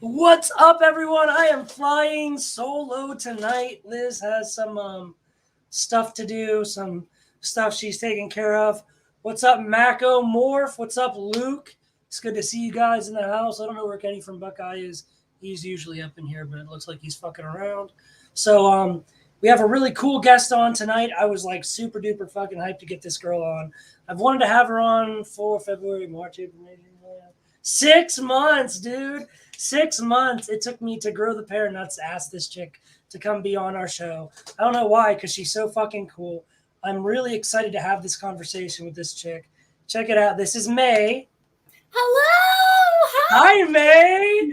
What's up, everyone? I am flying solo tonight. Liz has some stuff to do, some stuff she's taking care of. What's up, Mako Morph? What's up, Luke? It's good to see you guys in the house. I don't know where Kenny from Buckeye is. He's usually up in here, but it looks like he's fucking around. So we have a really cool guest on tonight. I was like super duper fucking hyped to get this girl on. I've wanted to have her on for February, March, April, May, 6 months, dude. 6 months. It took me to grow the pair of nuts to ask this chick to come be on our show. I don't know why, because she's so fucking cool. I'm really excited to have this conversation with this chick. Check it out. This is May. Hello. Hi, May.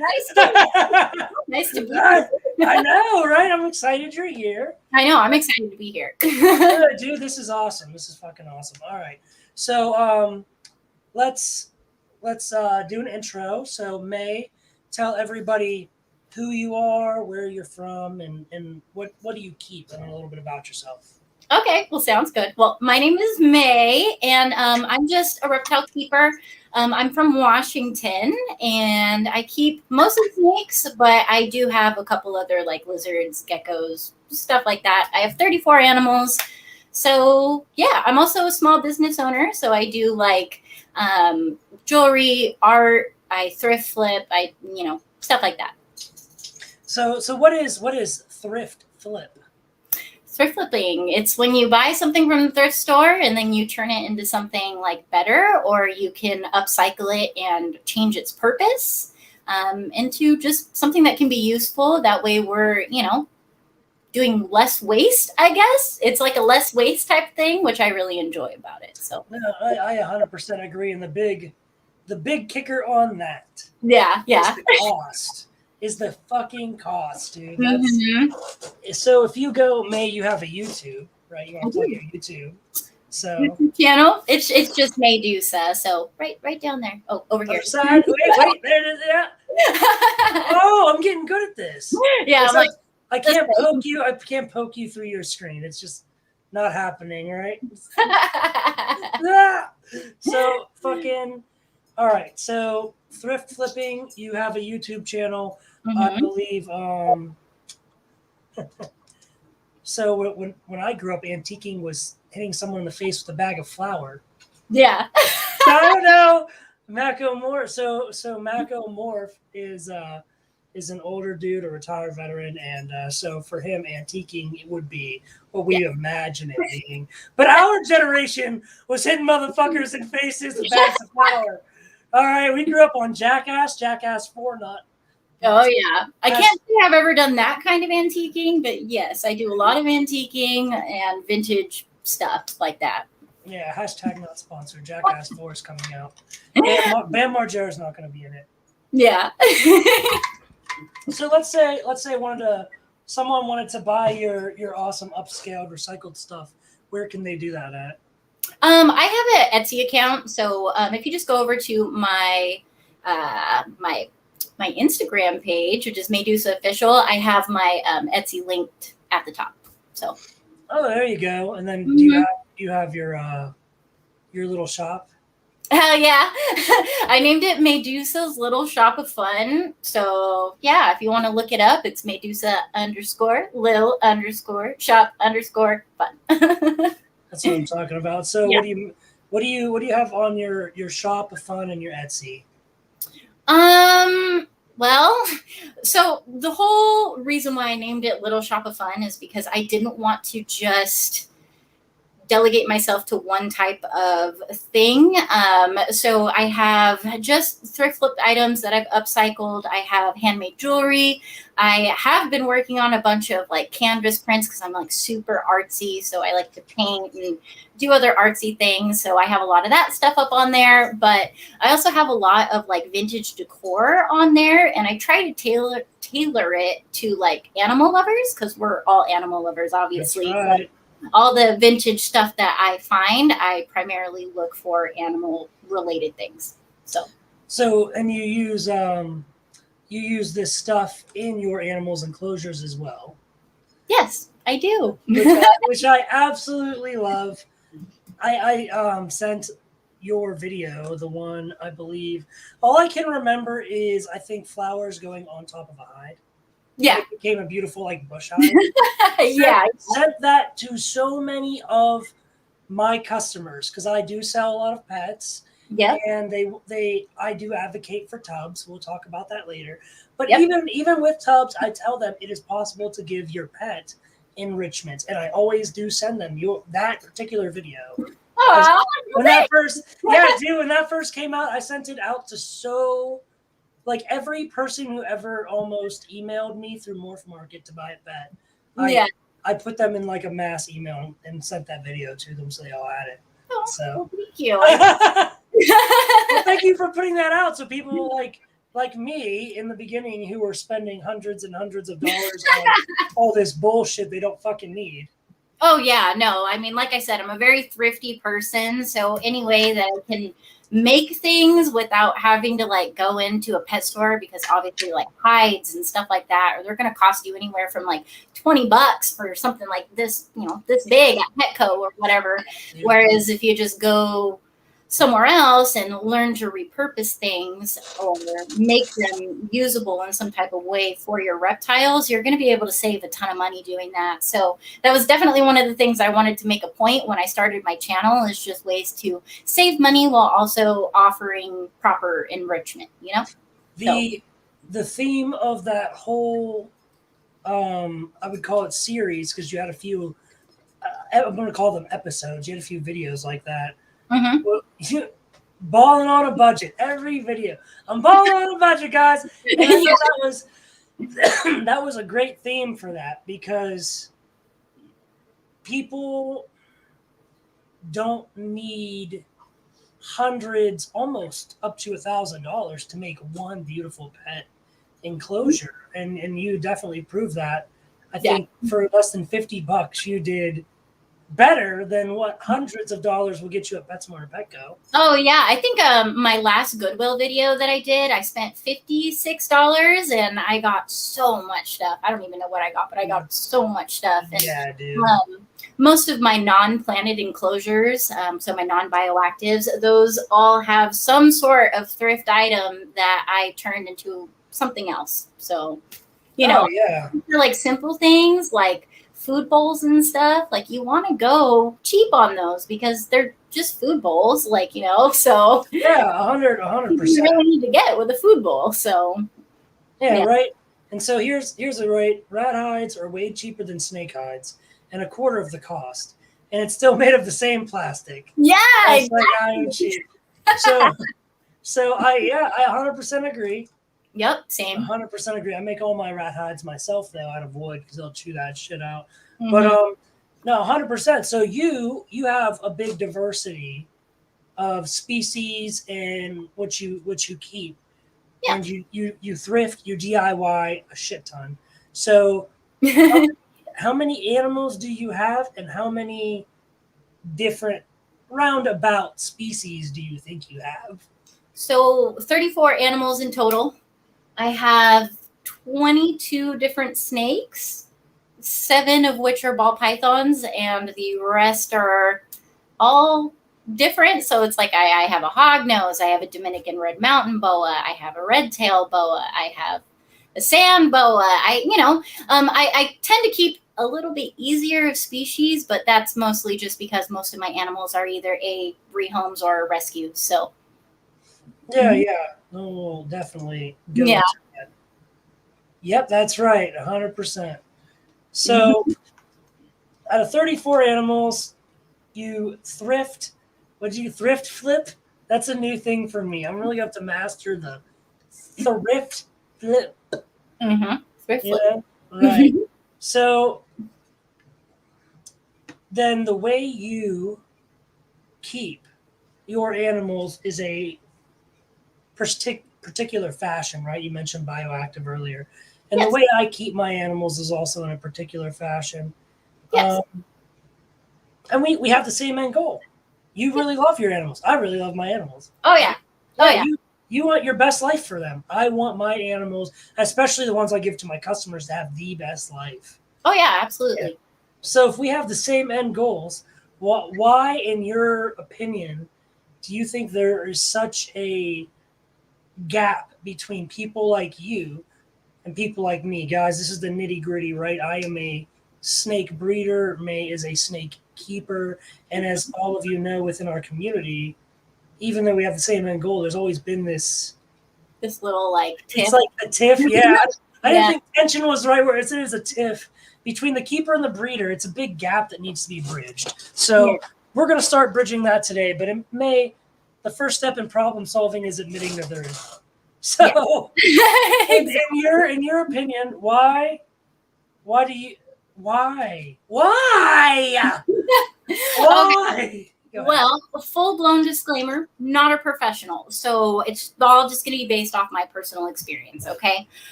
Nice to be here. I know, right? I'm excited you're here. I know. I'm excited to be here. Dude, this is awesome. This is fucking awesome. All right. So let's do an intro. So May, tell everybody who you are, where you're from, and what do you keep, and a little bit about yourself. Okay, well, sounds good. Well, my name is May, and I'm just a reptile keeper. I'm from Washington, and I keep mostly snakes, but I do have a couple other like lizards, geckos, stuff like that. I have 34 animals. So yeah, I'm also a small business owner. So I do like jewelry, art, I thrift flip, stuff like that. So what is thrift flip? Thrift flipping, it's when you buy something from the thrift store and then you turn it into something like better, or you can upcycle it and change its purpose into just something that can be useful. That way we're, doing less waste, I guess. It's like a less waste type thing, which I really enjoy about it. So no, I 100% agree. And the big kicker on that, yeah, is the cost. Is the fucking cost, dude. So if you go, May, you have a YouTube, right? You want to plug your YouTube. So YouTube channel. It's just Meidusa. So right down there. Oh, over here. Side. Wait, there it is. Yeah. Oh, I'm getting good at this. Yeah, I can't poke you. I can't poke you through your screen. It's just not happening, right? So fucking. All right. So thrift flipping. You have a YouTube channel. I believe. So when I grew up, antiquing was hitting someone in the face with a bag of flour. Yeah. I don't know. Mako Morph. So Mako Morph is an older dude, a retired veteran, and so for him, antiquing would be what we imagine it being. But our generation was hitting motherfuckers in faces with bags of flour. All right, we grew up on Jackass 4, not. Oh, yeah. I can't say I've ever done that kind of antiquing, but yes, I do a lot of antiquing and vintage stuff like that. Yeah, hashtag not sponsored. Jackass 4 is coming out. Bam Margera's not going to be in it. Yeah. So let's say someone wanted to buy your awesome upscaled recycled stuff. Where can they do that at? I have an Etsy account, so if you just go over to my my Instagram page, which is Meidusa Official, I have my Etsy linked at the top. So. Oh, there you go. And then do you have your little shop? Hell yeah. I named it Meidusa's Little Shop of Fun. So yeah, if you want to look it up, it's Meidusa_Lil_Shop_Fun. That's what I'm talking about. So yeah. What do you have on your shop of fun and your Etsy? Well, so the whole reason why I named it Little Shop of Fun is because I didn't want to just delegate myself to one type of thing. So I have just thrift flipped items that I've upcycled. I have handmade jewelry. I have been working on a bunch of like canvas prints because I'm like super artsy. So I like to paint and do other artsy things. So I have a lot of that stuff up on there, but I also have a lot of like vintage decor on there. And I try to tailor it to like animal lovers because we're all animal lovers, obviously. That's right. All the vintage stuff that I find, I primarily look for animal related things. So and you use this stuff in your animals' enclosures as well. Yes, I do. which I absolutely love. I sent your video, the one I believe, all I can remember is I think flowers going on top of a hide. Yeah. It became a beautiful like bush hide. Yeah. Sent that to so many of my customers because I do sell a lot of pets. Yep. And I do advocate for tubs. We'll talk about that later. But Yep. even with tubs, I tell them it is possible to give your pet enrichment, and I always do send them that particular video. Oh, when that first came out, I sent it out to like every person who ever almost emailed me through Morph Market to buy a pet. I put them in like a mass email and sent that video to them so they all had it. Oh, So well, thank you. well, thank you for putting that out so people like me in the beginning who were spending hundreds and hundreds of dollars on all this bullshit they don't fucking need. Oh yeah, no. I mean, like I said, I'm a very thrifty person, so any way that I can make things without having to like go into a pet store, because obviously like hides and stuff like that, or they're going to cost you anywhere from like $20 for something like this, this big at Petco or whatever. Yeah. Whereas if you just go somewhere else and learn to repurpose things or make them usable in some type of way for your reptiles, you're going to be able to save a ton of money doing that. So that was definitely one of the things I wanted to make a point when I started my channel, is just ways to save money while also offering proper enrichment, The theme of that whole, I would call it series, because you had a few, I'm going to call them episodes. You had a few videos like that. Mm-hmm. Well, balling on a budget. Every video, I'm balling on a budget, guys. And I know that was a great theme for that, because people don't need hundreds, almost up to $1,000 to make one beautiful pet enclosure, and you definitely proved that. I think for less than $50, you did better than what hundreds of dollars will get you at PetSmart or Petco. Oh yeah, I think my last Goodwill video that I did, I spent $56 and I got so much stuff. I don't even know what I got, but I got so much stuff. And, yeah, dude. Most of my non-planted enclosures, so my non-bioactives, those all have some sort of thrift item that I turned into something else. So, for like simple things like food bowls and stuff, like you want to go cheap on those because they're just food bowls, so 100%. You really need to get with a food bowl. So yeah, right. And so here's the right. Rat hides are way cheaper than snake hides, and a quarter of the cost, and it's still made of the same plastic. Yeah, it's exactly. Like I'm cheap. So I 100% agree. Yep, same. 100% agree. I make all my rat hides myself though out of wood because they'll chew that shit out. Mm-hmm. But no, 100%. So you have a big diversity of species and what you keep. Yeah. And you thrift, you DIY a shit ton. So how many animals do you have, and how many different roundabout species do you think you have? So 34 animals in total. I have 22 different snakes, 7 of which are ball pythons, and the rest are all different. So it's like I have a hognose, I have a Dominican red mountain boa, I have a red tail boa, I have a sand boa. I tend to keep a little bit easier of species, but that's mostly just because most of my animals are either rehomes or rescues. So yeah, we'll definitely go into that. Yep, that's right, 100%. So out of 34 animals, you thrift. What do you thrift flip? That's a new thing for me. I'm really going to have to master the thrift flip. Mm-hmm. Thrift flip. Right. So then the way you keep your animals is a particular fashion, right? You mentioned bioactive earlier. And the way I keep my animals is also in a particular fashion. Yes. And we have the same end goal. You really love your animals. I really love my animals. Oh, yeah. Oh, yeah. You want your best life for them. I want my animals, especially the ones I give to my customers, to have the best life. Oh, yeah, absolutely. Yeah. So if we have the same end goals, why, in your opinion, do you think there is such a gap between people like you and people like me? Guys, this is the nitty gritty, right? I am a snake breeder. May is a snake keeper. And as all of you know within our community, even though we have the same end goal, there's always been this little like tiff. It's like a tiff, yeah. I didn't Yeah. think tension was the right word. It is a tiff between the keeper and the breeder. It's a big gap that needs to be bridged. So we're going to start bridging that today. But in May, the first step in problem solving is admitting that there is. So, in your opinion, why do you why Okay. Well, a full-blown disclaimer, not a professional. So it's all just going to be based off my personal experience, okay?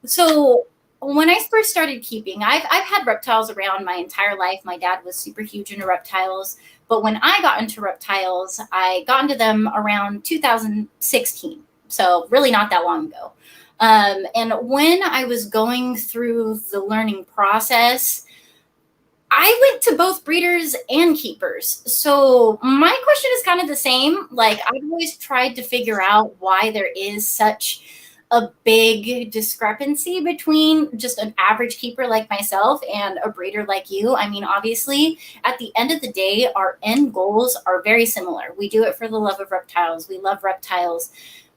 So when I first started keeping, I've had reptiles around my entire life. My dad was super huge into reptiles. But when I got into reptiles, I got into them around 2016. So really not that long ago. And when I was going through the learning process, I went to both breeders and keepers. So my question is kind of the same. Like, I've always tried to figure out why there is such a big discrepancy between just an average keeper like myself and a breeder like you. I mean, obviously, at the end of the day, our end goals are very similar. We do it for the love of reptiles. We love reptiles.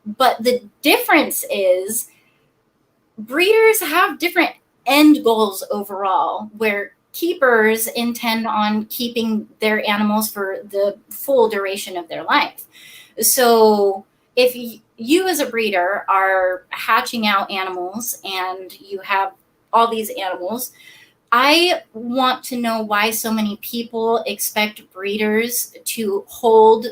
But the difference is breeders have different end goals overall, where keepers intend on keeping their animals for the full duration of their life. So if you as a breeder are hatching out animals and you have all these animals, I want to know why so many people expect breeders to hold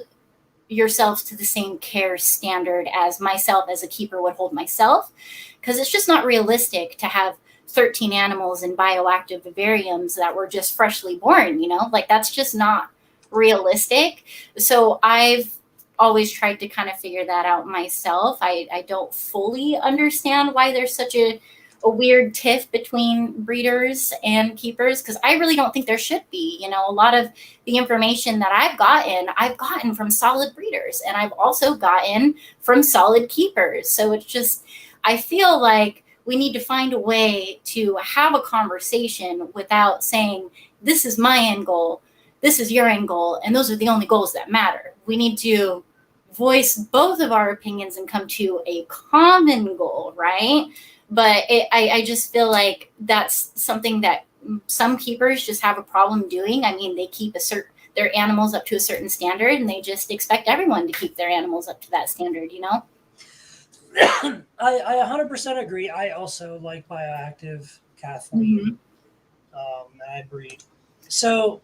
yourselves to the same care standard as myself as a keeper would hold myself, because it's just not realistic to have 13 animals in bioactive vivariums that were just freshly born, like that's just not realistic. So I've always tried to kind of figure that out myself. I don't fully understand why there's such a weird tiff between breeders and keepers, because I really don't think there should be. A lot of the information that I've gotten from solid breeders, and I've also gotten from solid keepers. So it's just, I feel like we need to find a way to have a conversation without saying, this is my end goal, this is your end goal, and those are the only goals that matter. We need to voice both of our opinions and come to a common goal, right? But I just feel like that's something that some keepers just have a problem doing. I mean, they keep their animals up to a certain standard, and they just expect everyone to keep their animals up to that standard, I 100% agree. I also like bioactive Kathleen. I breed. So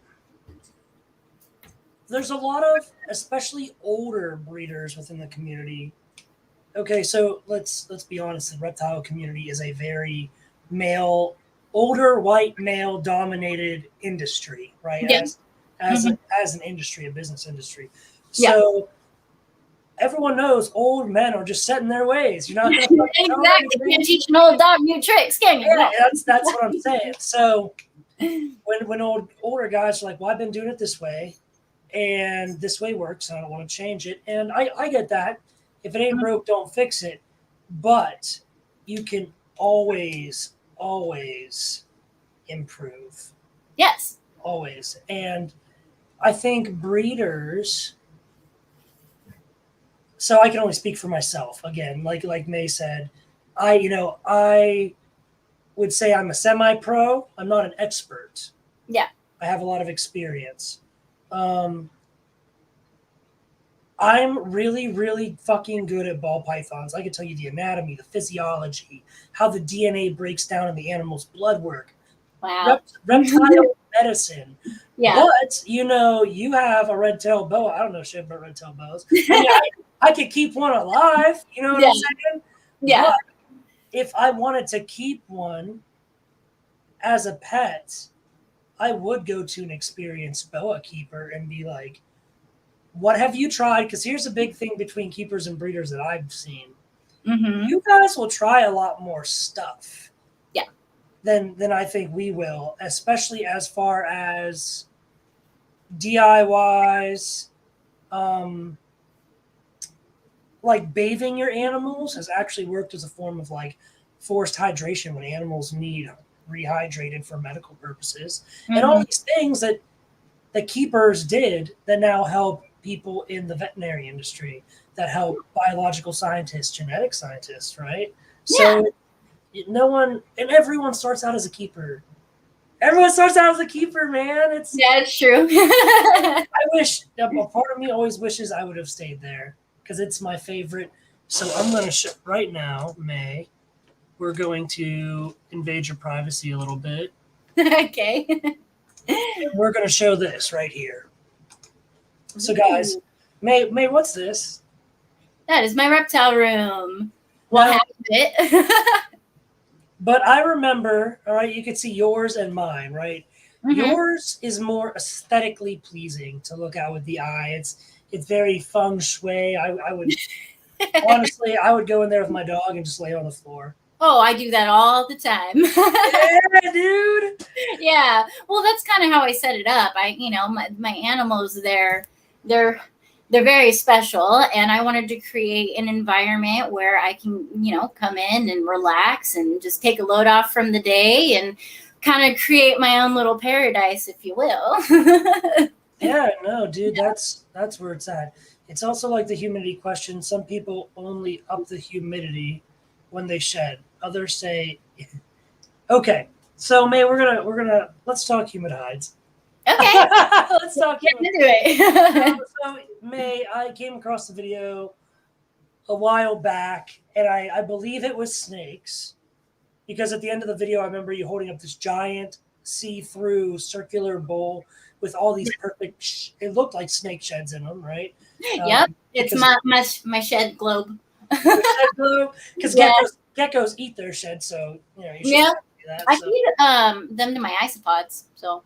there's a lot of, especially older breeders within the community. Okay, so let's be honest. The reptile community is a very older white male dominated industry, right? Yeah. As an industry, a business industry. So everyone knows old men are just set in their ways. You're not going to exactly. You can't teach an old dog new tricks, can you? Yeah, that's what I'm saying. So when older guys are like, well, I've been doing it this way, and this way works, and I don't want to change it. And I get that. If it ain't broke, don't fix it. But you can always improve. Yes. Always. And I think breeders, so I can only speak for myself. Again, like May said, I would say I'm a semi-pro. I'm not an expert. Yeah. I have a lot of experience. I'm really, really fucking good at ball pythons. I can tell you the anatomy, the physiology, how the DNA breaks down in the animal's blood work. Wow. Reptile medicine. Yeah. But, you have a red-tailed boa. I don't know shit about red-tailed boas. I could keep one alive. You know what I'm saying? Yeah. But if I wanted to keep one as a pet, I would go to an experienced boa keeper and be like, what have you tried? Because here's a big thing between keepers and breeders that I've seen. You guys will try a lot more stuff. Yeah. Than I think we will, especially as far as DIYs, like bathing your animals has actually worked as a form of like forced hydration when animals need rehydrated for medical purposes, and all these things that the keepers did that now help people in the veterinary industry, that help biological scientists, genetic scientists, right? Yeah. So no one and everyone starts out as a keeper. Everyone starts out as a keeper, man. It's true. I wish a part of me always wishes I would have stayed there because it's my favorite. So I'm going to right now, May. We're going to invade your privacy a little bit. Okay. And we're going to show this right here. So, guys, May, what's this? That is my reptile room. Well, half of it. But I remember, all right, you can see yours and mine, right? Yours is more aesthetically pleasing to look at with the eye. It's very feng shui. I would honestly, I would go in there with my dog and just lay on the floor. Oh, I do that all the time. Yeah, dude. Yeah. Well, that's kind of how I set it up. My animals, they're very special, and I wanted to create an environment where I can, come in and relax and just take a load off from the day and kind of create my own little paradise, if you will. Yeah, no, dude, that's where it's at. It's also like the humidity question. Some people only up the humidity when they shed. Others say, okay. So, May, we're gonna let's talk humid hides. Okay. Let's talk Get into it. So, May, I came across the video a while back, and I believe it was snakes, because at the end of the video, I remember you holding up this giant see-through circular bowl with all these perfect. It looked like snake sheds in them, right? Yep, it's my shed globe. Because geckos eat their shed, so you should do that. I feed them to my isopods. So.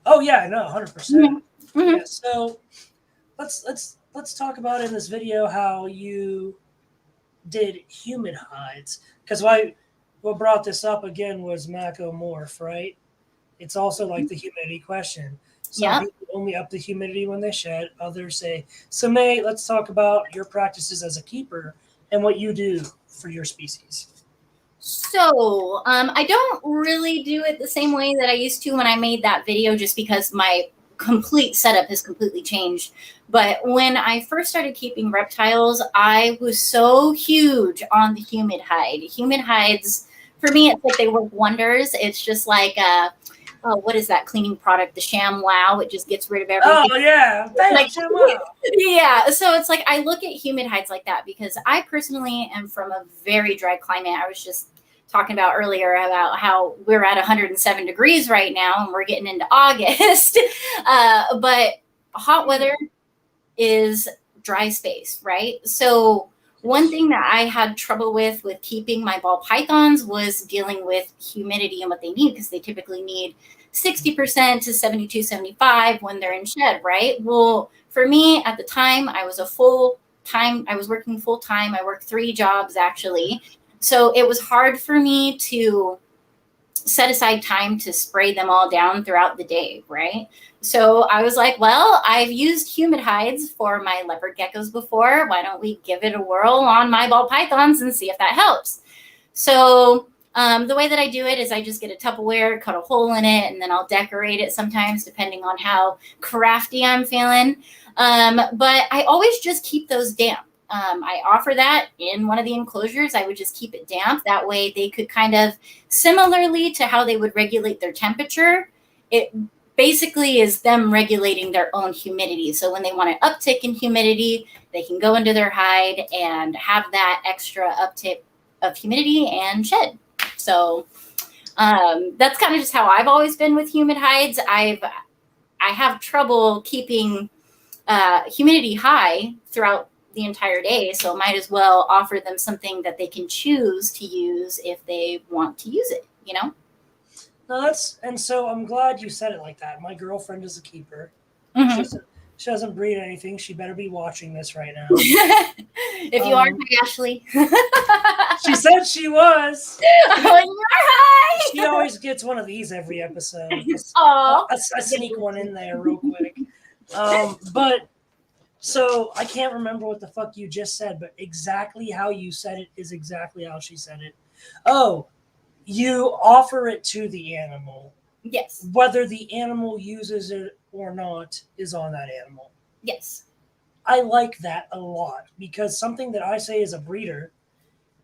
Oh yeah, no, 100%. Yeah, so let's talk about in this video how you did humid hides, because what brought this up again was macomorph, right? It's also like the humidity question. Some people only up the humidity when they shed. Others say. So May, let's talk about your practices as a keeper and what you do for your species. So I don't really do it the same way that I used to when I made that video, just because my complete setup has completely changed. But when I first started keeping reptiles, I was so huge on the humid hide. Humid hides, for me, it's like they work wonders. It's just like what is that cleaning product? The ShamWow. It just gets rid of everything. Oh yeah, ShamWow. Yeah. So it's like I look at humid hides like that because I personally am from a very dry climate. I was just talking about earlier about how we're at 107 degrees right now and we're getting into August. But hot weather is dry space, right? So one thing that I had trouble with keeping my ball pythons was dealing with humidity and what they need, because they typically need 60% to 72, 75 when they're in shed, right? Well, for me at the time, I was working full time. I worked 3 jobs actually. So it was hard for me to set aside time to spray them all down throughout the day, right? So I was like, well, I've used humid hides for my leopard geckos before. Why don't we give it a whirl on my ball pythons and see if that helps? So the way that I do it is I just get a Tupperware, cut a hole in it, and then I'll decorate it sometimes depending on how crafty I'm feeling. But I always just keep those damp. I offer that in one of the enclosures. I would just keep it damp. That way they could kind of, similarly to how they would regulate their temperature, it basically is them regulating their own humidity. So when they want an uptick in humidity, they can go into their hide and have that extra uptick of humidity and shed. So that's kind of just how I've always been with humid hides. I have trouble keeping humidity high throughout the entire day, so might as well offer them something that they can choose to use if they want to use it, No, and so I'm glad you said it like that. My girlfriend is a keeper. She doesn't breed anything. She better be watching this right now. If you aren't Ashley. She said she was. Oh, you're hi. She always gets one of these every episode. Oh, I sneak one in there real quick. But So I can't remember what the fuck you just said, but exactly how you said it is exactly how she said it. Oh, you offer it to the animal. Yes. Whether the animal uses it or not is on that animal. Yes. I like that a lot because something that I say as a breeder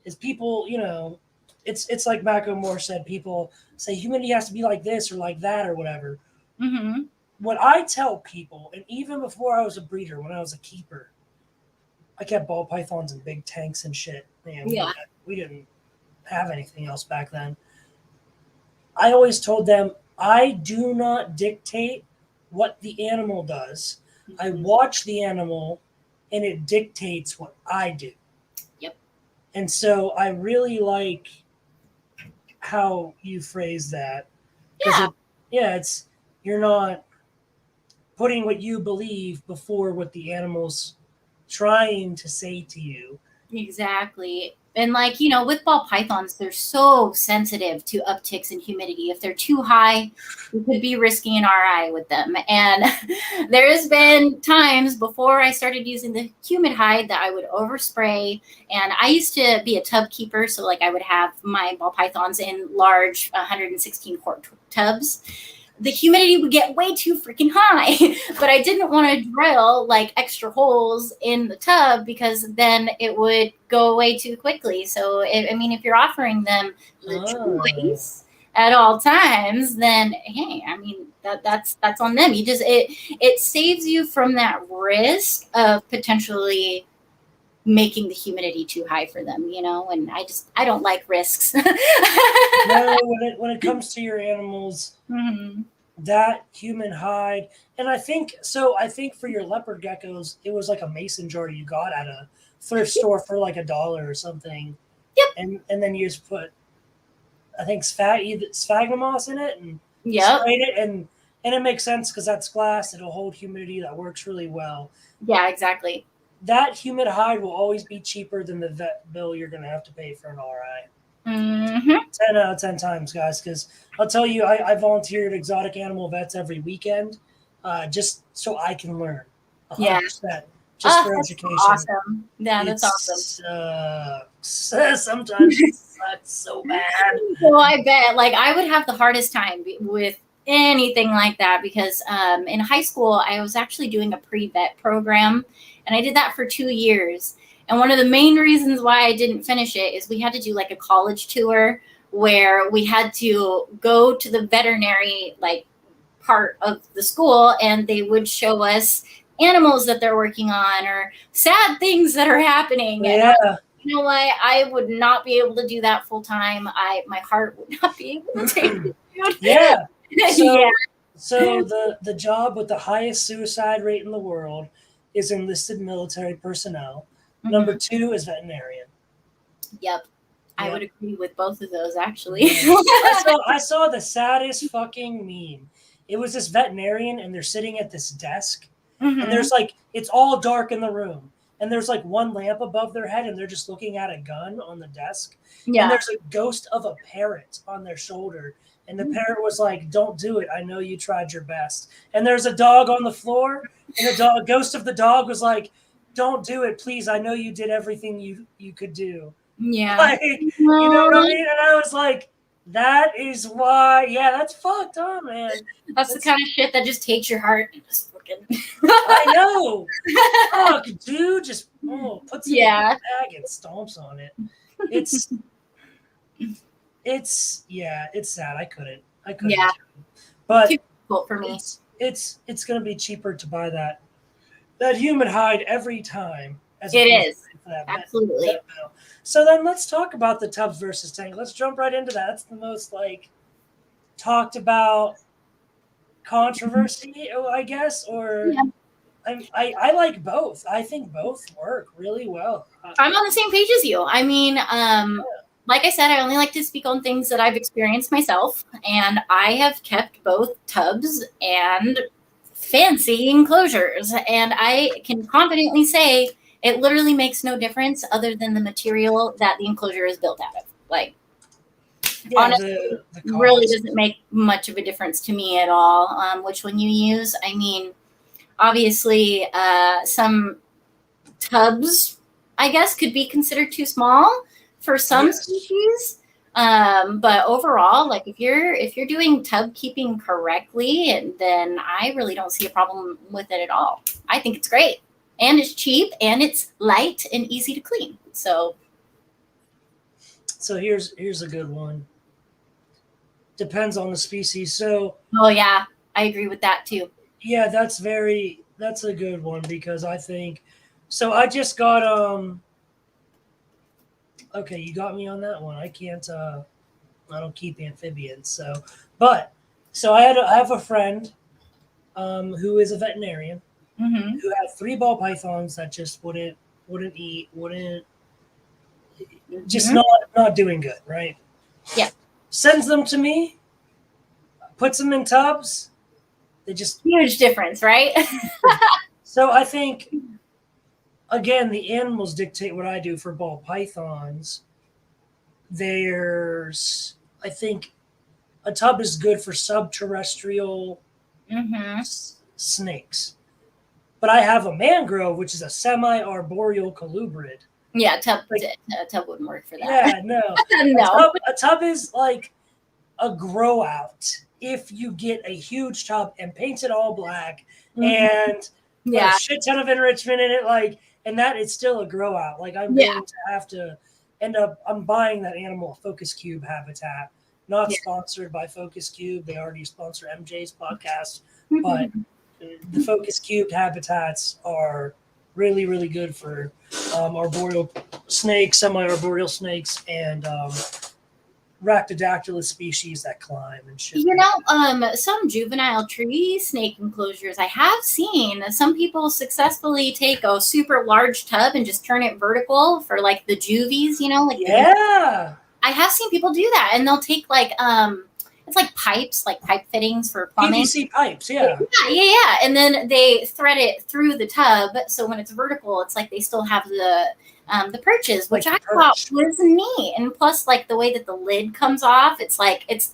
is people, it's like Mako Moore said, people say humanity has to be like this or like that or whatever. Mm-hmm. What I tell people, and even before I was a breeder, when I was a keeper, I kept ball pythons in big tanks and shit. Man, Yeah. we didn't have anything else back then. I always told them, I do not dictate what the animal does. I watch the animal and it dictates what I do. Yep. And so I really like how you phrase that. Yeah. It's you're not putting what you believe before what the animal's trying to say to you. Exactly. And like, you know, with ball pythons, they're so sensitive to upticks in humidity. If they're too high, we could be risking an RI with them. And there has been times before I started using the humid hide that I would overspray. And I used to be a tub keeper. So like I would have my ball pythons in large 116 quart tubs. The humidity would get way too freaking high, but I didn't want to drill like extra holes in the tub because then it would go away too quickly. So, if you're offering them the choice at all times, then hey, that's on them. It saves you from that risk of potentially making the humidity too high for them, and I don't like risks. No, when it comes to your animals, Mm-hmm. that human hide, and I think for your leopard geckos, it was like a mason jar you got at a thrift store for like $1 or something. Yep. And then you just put, I think, sphagnum moss in it and Yep. sprayed it, and it makes sense because that's glass. It'll hold humidity. That works really well. Yeah, exactly. That humid hide will always be cheaper than the vet bill you're going to have to pay for an RI. Mm-hmm. 10 out of 10 times, guys, because I'll tell you, I volunteer at exotic animal vets every weekend just so I can learn 100%. Yeah. Just for education. Awesome. Yeah, that's awesome. Sometimes it sucks so bad. So I bet, like, I would have the hardest time with anything like that because in high school, I was actually doing a pre-vet program, and I did that for 2 years. And one of the main reasons why I didn't finish it is we had to do like a college tour where we had to go to the veterinary like part of the school, and they would show us animals that they're working on or sad things that are happening. Yeah. And you know what? I would not be able to do that full time. My heart would not be able to take it. Yeah. So, Yeah. So the job with the highest suicide rate in the world is enlisted military personnel. Mm-hmm. Number 2 is veterinarian. Yep. I would agree with both of those, actually. I saw the saddest fucking meme. It was this veterinarian, and they're sitting at this desk, Mm-hmm. and there's like, it's all dark in the room, and there's like one lamp above their head, and they're just looking at a gun on the desk. Yeah. And there's a ghost of a parrot on their shoulder, and the parrot was like, "Don't do it. I know you tried your best." And there's a dog on the floor, and the ghost of the dog was like, "Don't do it, please. I know you did everything you could do." Yeah. Like, you know what I mean? And I was like, that is why. Yeah, that's fucked up, man. That's the kind of shit that just takes your heart and just fucking. I know. Fuck, dude, just puts it in the bag and stomps on it. It's sad. I couldn't. Yeah. But too difficult for me. It's gonna be cheaper to buy that human hide every time. It is. Absolutely. So then let's talk about the tubs versus tank. Let's jump right into that. That's the most talked about controversy, I guess. Or I like both. I think both work really well. I'm on the same page as you. I mean, like I said, I only like to speak on things that I've experienced myself, and I have kept both tubs and fancy enclosures, and I can confidently say it literally makes no difference other than the material that the enclosure is built out of. Like, honestly, the really doesn't make much of a difference to me at all. Which one you use? I mean, Obviously, some tubs, I guess, could be considered too small for some species. But overall, like if you're doing tub keeping correctly, and then I really don't see a problem with it at all. I think it's great, and it's cheap, and it's light and easy to clean. So here's a good one. Depends on the species. So oh yeah, I agree with that too. yeah, that's a good one because I think so. I just got okay, you got me on that one. I can't I don't keep amphibians, so I have a friend who is a veterinarian Mm-hmm. who had 3 ball pythons that just wouldn't eat, wouldn't just Mm-hmm. not doing good, right? Yeah. Sends them to me, puts them in tubs. They just Huge difference, right? so I think again the animals dictate what I do for ball pythons. There's I think a tub is good for subterrestrial Mm-hmm. snakes. But I have a mangrove, which is a semi-arboreal colubrid. Yeah, tub wouldn't work for that. Yeah, no. No. A tub is like a grow out if you get a huge tub and paint it all black and put a shit ton of enrichment in it, like, and that is still a grow out. Like I'm going to have to I'm buying that animal a Focus Cube habitat. Not sponsored by Focus Cube. They already sponsor MJ's podcast, but the Focus Cube habitats are really, really good for arboreal snakes, semi-arboreal snakes, and ractodactylus species that climb and shit. You know, some juvenile tree snake enclosures, I have seen some people successfully take a super large tub and just turn it vertical for like the juvies, you know, like I have seen people do that, and they'll take like it's like pipes, like pipe fittings for plumbing. PVC pipes, yeah. Yeah. And then they thread it through the tub, so when it's vertical, it's like they still have the perches, which I thought was neat. And plus, like the way that the lid comes off, it's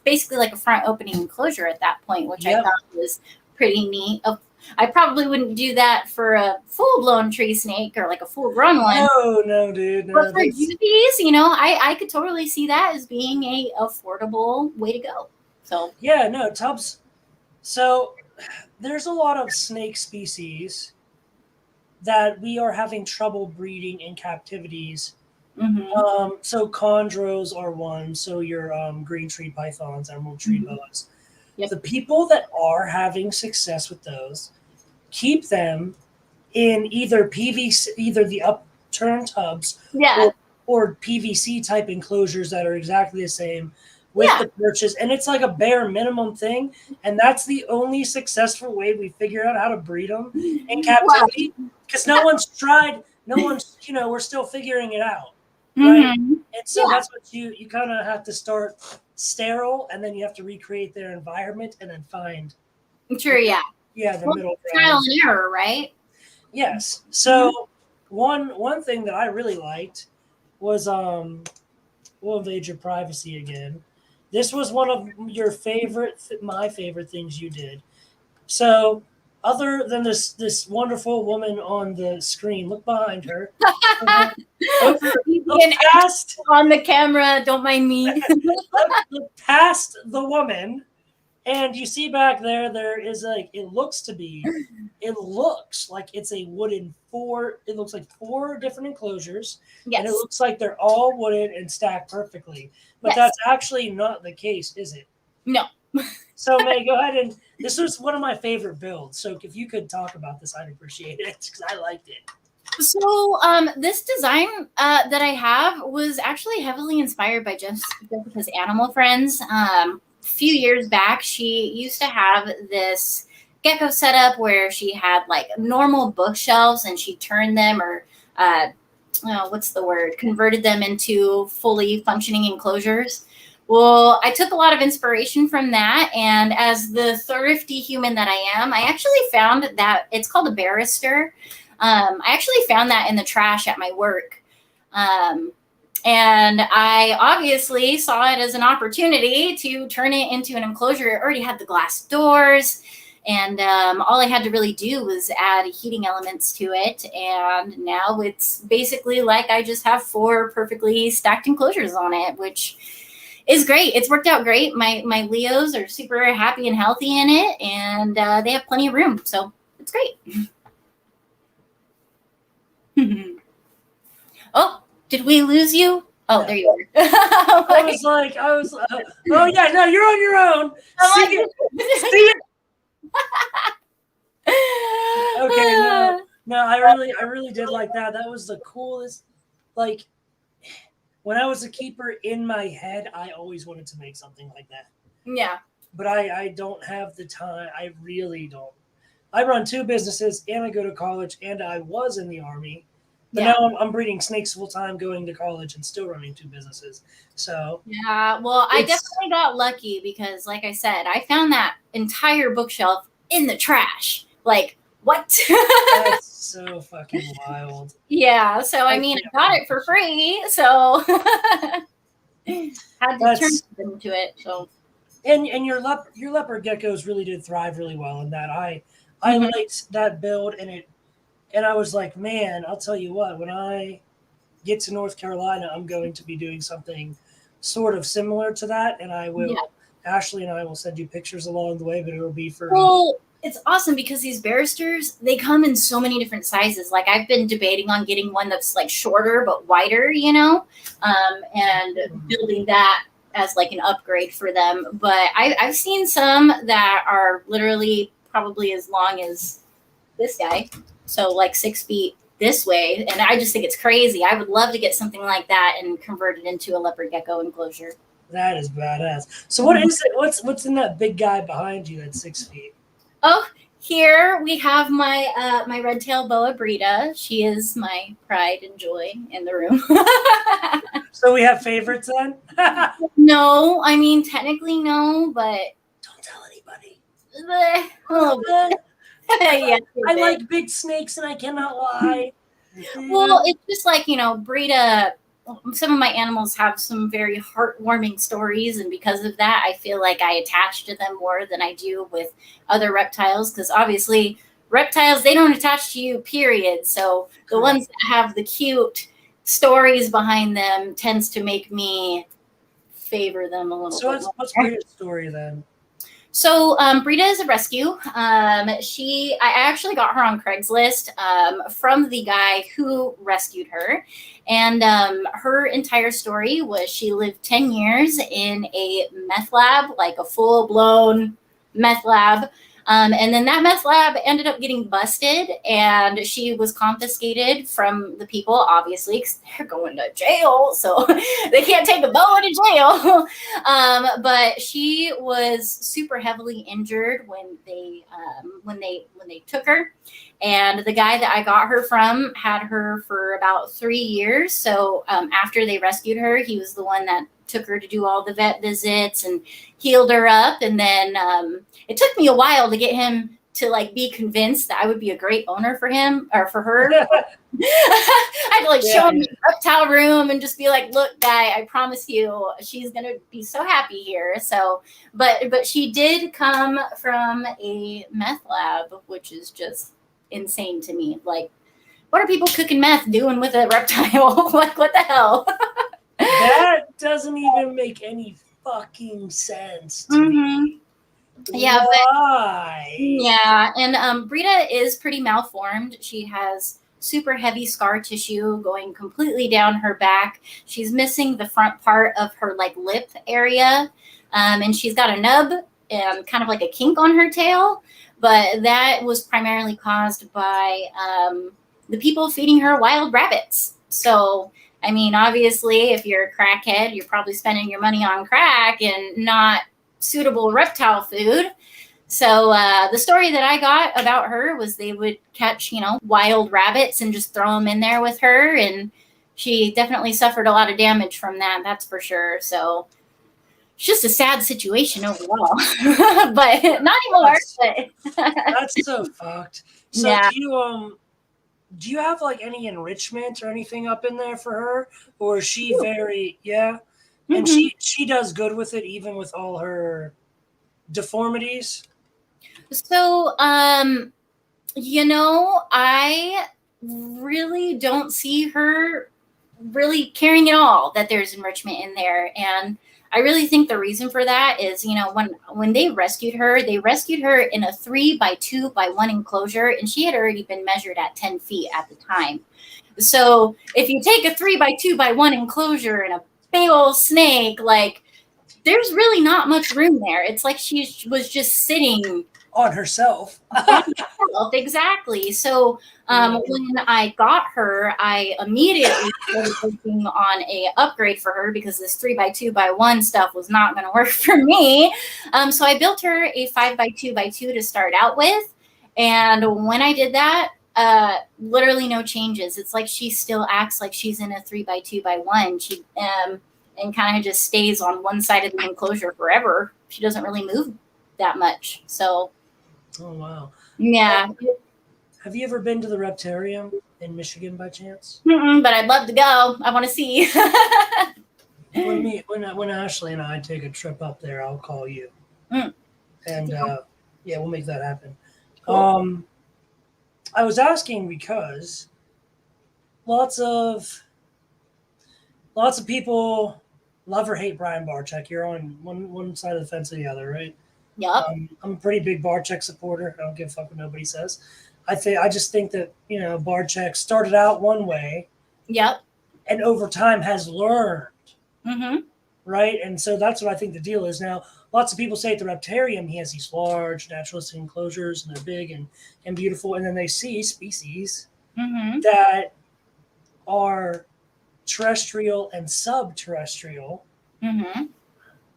basically like a front opening enclosure at that point, which I thought was pretty neat. I probably wouldn't do that for a full-blown tree snake or like a full-grown one. No, dude. No, but for juvies, you know, I could totally see that as being a affordable way to go. So yeah, no, tubs. So there's a lot of snake species that we are having trouble breeding in captivities. Mm-hmm. So chondros are one. So your green tree pythons, emerald tree boas. Yep. The people that are having success with those, keep them in either PVC, either the upturned tubs, or PVC type enclosures that are exactly the same with the perches, and it's like a bare minimum thing, and that's the only successful way we figured out how to breed them in captivity, because no one's we're still figuring it out, right? And so that's what you kind of have to start sterile, and then you have to recreate their environment, and then find the middle ground. Trial and error, right? Yes. So one thing that I really liked was we'll invade your privacy again. This was one of my favorite things you did. So, other than this wonderful woman on the screen, look behind her. Look past on the camera. Don't mind me. look past the woman, and you see back there is it looks like it's a wooden it looks like 4 different enclosures, and it looks like they're all wooden and stacked perfectly. But that's actually not the case, is it? No. So, May, go ahead, and this was one of my favorite builds. So if you could talk about this, I'd appreciate it because I liked it. So this design that I have was actually heavily inspired by Jessica's animal friends. A few years back, she used to have this gecko setup where she had like normal bookshelves, and she turned them converted them into fully functioning enclosures. Well, I took a lot of inspiration from that, and as the thrifty human that I am, I actually found that it's called a barrister. I actually found that in the trash at my work. And I obviously saw it as an opportunity to turn it into an enclosure. It already had the glass doors. And all I had to really do was add heating elements to it. And now it's basically like I just have 4 perfectly stacked enclosures on it, which is great. It's worked out great. My Leos are super happy and healthy in it, and they have plenty of room. So it's great. Oh, did we lose you? Oh, there you are. I was oh yeah, no, you're on your own. See you. Okay, no, I really did like that. That was the coolest. Like, when I was a keeper in my head, I always wanted to make something like that. Yeah. But I don't have the time. I really don't. I run 2 businesses, and I go to college, and I was in the Army. But now I'm breeding snakes full time, going to college, and still running 2 businesses. So yeah, well, I definitely got lucky because, like I said, I found that entire bookshelf in the trash. Like, what? That's so fucking wild. Yeah, so I mean, I got it for free, so had to turn into it. So, and your leopard geckos really did thrive really well in that. I liked that build, and I was like, man, I'll tell you what, when I get to North Carolina, I'm going to be doing something sort of similar to that, and I will. Yeah. Ashley and I will send you pictures along the way, but it will be for. Well, it's awesome because these barristers, they come in so many different sizes. Like, I've been debating on getting one that's like shorter but wider, and building that as like an upgrade for them. But I've seen some that are literally probably as long as this guy. So like 6 feet this way. And I just think it's crazy. I would love to get something like that and convert it into a leopard gecko enclosure. That is badass. So what is it? What's in that big guy behind you that's 6 feet? Oh, here we have my my red-tailed boa Brita. She is my pride and joy in the room. So we have favorites then? No, I mean technically no, but don't tell anybody. Yeah, I like big snakes, and I cannot lie. Well, it's just like, Brita, some of my animals have some very heartwarming stories, and because of that, I feel like I attach to them more than I do with other reptiles, because obviously reptiles, they don't attach to you, period. So the ones that have the cute stories behind them tends to make me favor them a little bit. So what's Brita's story then? So Brita is a rescue. I actually got her on Craigslist from the guy who rescued her. And her entire story was she lived 10 years in a meth lab, like a full-blown meth lab. And then that meth lab ended up getting busted, and she was confiscated from the people, obviously, because they're going to jail, so they can't take a boa to jail. But she was super heavily injured when they took her. And the guy that I got her from had her for about 3 years. So after they rescued her, he was the one that took her to do all the vet visits and healed her up. And then it took me a while to get him to like be convinced that I would be a great owner for him or for her. I had to like show him the reptile room and just be like, look, guy, I promise you she's going to be so happy here. So, but she did come from a meth lab, which is just insane to me. Like, what are people cooking meth doing with a reptile? Like, what the hell? That doesn't even make any fucking sense to me. Yeah, why? And Brita is pretty malformed. She has super heavy scar tissue going completely down her back. She's missing the front part of her like lip area, and she's got a nub and kind of like a kink on her tail. But that was primarily caused by the people feeding her wild rabbits. So, I mean, obviously, if you're a crackhead, you're probably spending your money on crack and not suitable reptile food. So the story that I got about her was they would catch, wild rabbits and just throw them in there with her. And she definitely suffered a lot of damage from that. That's for sure. So it's just a sad situation overall, but not anymore. That's so fucked. So do you have like any enrichment or anything up in there for her, or is she very and she does good with it even with all her deformities? So, I really don't see her really caring at all that there's enrichment in there. And I really think the reason for that is, when they rescued her in a 3x2x1 enclosure, and she had already been measured at 10 feet at the time. So if you take a 3x2x1 enclosure and a big old snake, like, there's really not much room there. It's like she was just sitting on herself. Exactly. So when I got her, I immediately started working on a upgrade for her because this 3x2x1 stuff was not going to work for me. So I built her a 5x2x2 to start out with. And when I did that, literally no changes. It's like she still acts like she's in a 3x2x1. She and kind of just stays on one side of the enclosure forever. She doesn't really move that much. So. Oh, wow. Yeah. Have you ever been to the Reptarium in Michigan by chance? But I'd love to go. I want to see. when Ashley and I take a trip up there, I'll call you. And yeah, we'll make that happen. Cool. I was asking because lots of people love or hate Brian Barczyk. You're on one side of the fence or the other, right? Yep. I'm a pretty big Barczyk supporter. I don't give a fuck what nobody says. I just think that, Barczyk started out one way. Yep. And over time has learned. Mm-hmm. Right? And so that's what I think the deal is now. Lots of people say at the Reptarium, he has these large naturalistic enclosures and they're big and beautiful. And then they see species that are terrestrial and subterrestrial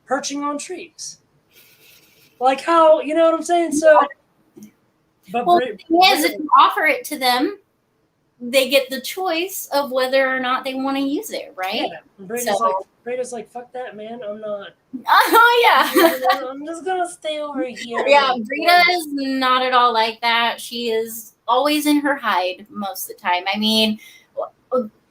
perching on trees. Like how, you know what I'm saying? So, but the thing is, if you offer it to them, they get the choice of whether or not they want to use it, right? Yeah. Breda's like, fuck that, man. I'm not. Oh, yeah. I'm just going to stay over here. Yeah, Breda is not at all like that. She is always in her hide most of the time. I mean,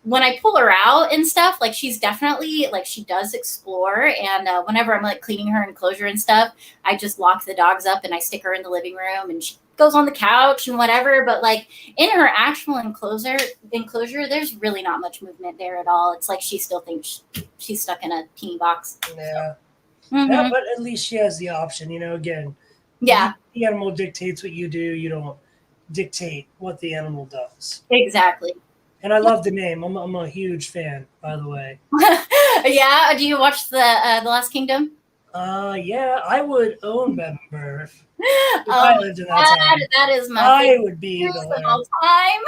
when I pull her out and stuff, like, she's definitely, like, she does explore. And whenever I'm, like, cleaning her enclosure and stuff, I just lock the dogs up and I stick her in the living room and she goes on the couch and whatever. But, like, in her actual enclosure, there's really not much movement there at all. It's like she still thinks she's stuck in a teeny box. Yeah. So. Yeah, but at least she has the option, again. Yeah. The animal dictates what you do. You don't dictate what the animal does. Exactly. And I love the name. I'm a huge fan, by the way. Yeah. Do you watch the Last Kingdom? Yeah, I would own Bebber if I lived in that time. That is my favorite. I would be the all time.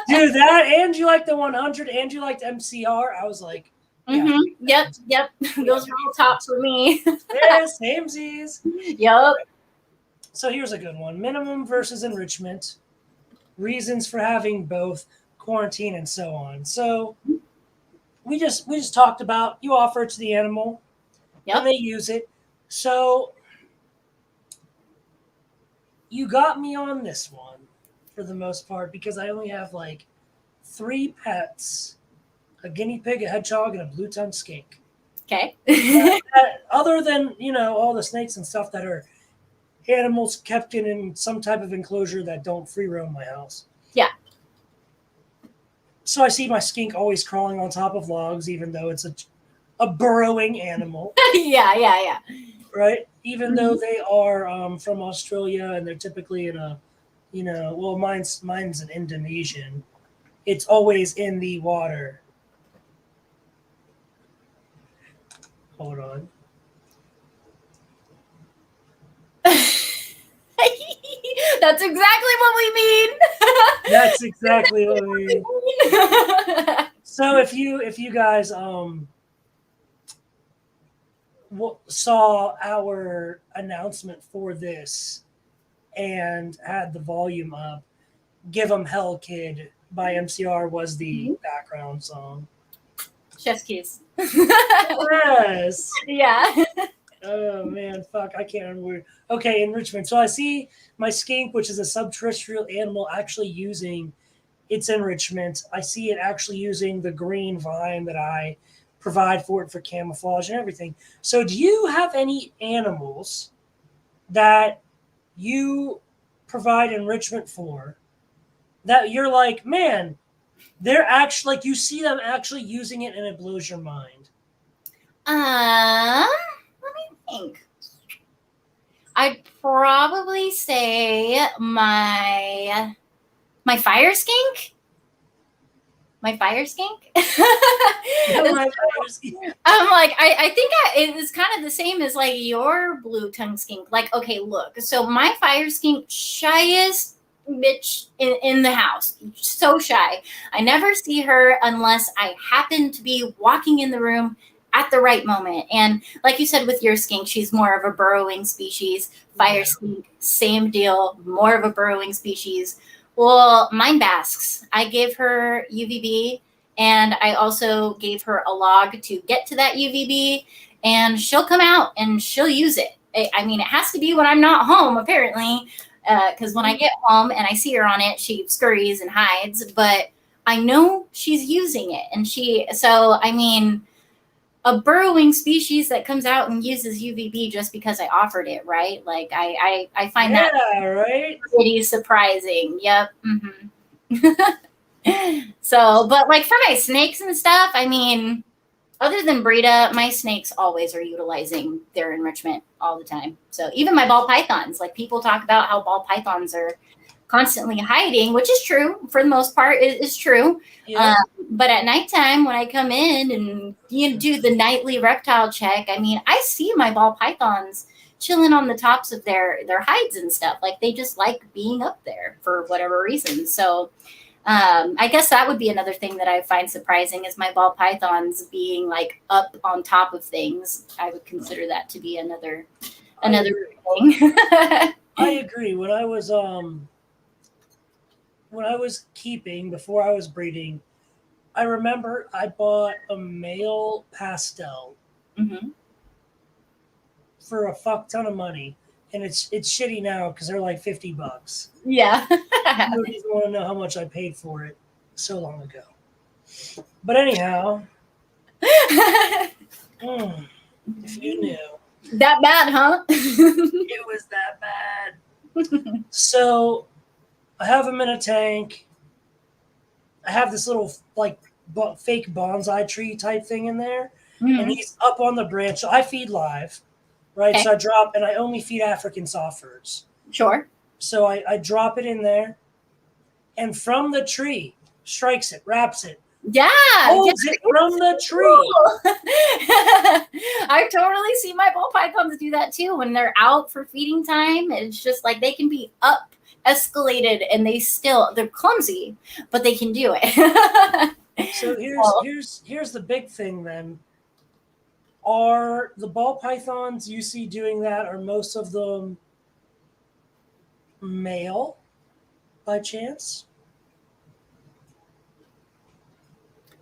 Dude, that and you like the 100 and you liked MCR. I was like, yeah. Yep. Those are all tops for me. Yeah, samesies. Yep. So here's a good one: minimum versus enrichment, reasons for having both, quarantine, and so on. So we just talked about you offer it to the animal. Yep. And they use it. So you got me on this one for the most part because I only have like 3 pets, a guinea pig, a hedgehog, and a blue-tongued skink. Okay. Other than, all the snakes and stuff that are animals kept in some type of enclosure that don't free roam my house. Yeah. So I see my skink always crawling on top of logs, even though it's a burrowing animal. Yeah. Right? Even though they are from Australia and they're typically in a, well, mine's an Indonesian. It's always in the water. Hold on. That's exactly what we mean. That's exactly what we mean. So if you guys saw our announcement for this and had the volume up, Give 'em Hell Kid by MCR was the background song. Chef's kiss. Yes. Yeah. Oh man, fuck! I can't remember. Okay, enrichment. So I see my skink, which is a subterrestrial animal, actually using its enrichment. I see it actually using the green vine that I provide for it for camouflage and everything. So do you have any animals that you provide enrichment for that you're like, man, they're actually like you see them actually using it and it blows your mind? Let me think. I'd probably say my fire skink. My fire skink. I'm like, I think it is kind of the same as like your blue tongue skink. Like, okay, look, so my fire skink, shyest bitch in the house, so shy. I never see her unless I happen to be walking in the room at the right moment. And like you said with your skink, she's more of a burrowing species. Fire skink, same deal, more of a burrowing species. Well, mine basks. I gave her UVB, and I also gave her a log to get to that UVB, and she'll come out and she'll use it. I mean, it has to be when I'm not home, apparently, because when I get home and I see her on it, she scurries and hides, but I know she's using it. And I mean, a burrowing species that comes out and uses UVB just because I offered it, right? Like I find that right? pretty surprising. Yep. Mm-hmm. So, but like for my snakes and stuff, I mean, other than Brita, my snakes always are utilizing their enrichment all the time. So even my ball pythons, like people talk about how ball pythons are constantly hiding, which is true for the most part. It is true. Yeah. But at nighttime, when I come in and do the nightly reptile check, I mean, I see my ball pythons chilling on the tops of their hides and stuff. Like they just like being up there for whatever reason. So I guess that would be another thing that I find surprising is my ball pythons being like up on top of things. I would consider that to be another thing. I agree. When I was keeping before I was breeding, I remember I bought a male pastel for a fuck ton of money, and it's shitty now because they're like $50. Yeah. You don't even want to know how much I paid for it so long ago. But anyhow, if you knew. That bad, huh? It was that bad. So I have him in a tank. I have this little like fake bonsai tree type thing in there, and he's up on the branch. So I feed live, right? Okay. So I drop, and I only feed African soft furs. Sure. So I drop it in there, and from the tree, strikes it, wraps it. Yeah. Holds it from the tree. Cool. I totally see my ball pythons do that too when they're out for feeding time. It's just like they can be up escalated and they're clumsy, but they can do it. So here's the big thing then. Are the ball pythons you see doing that, are most of them male by chance?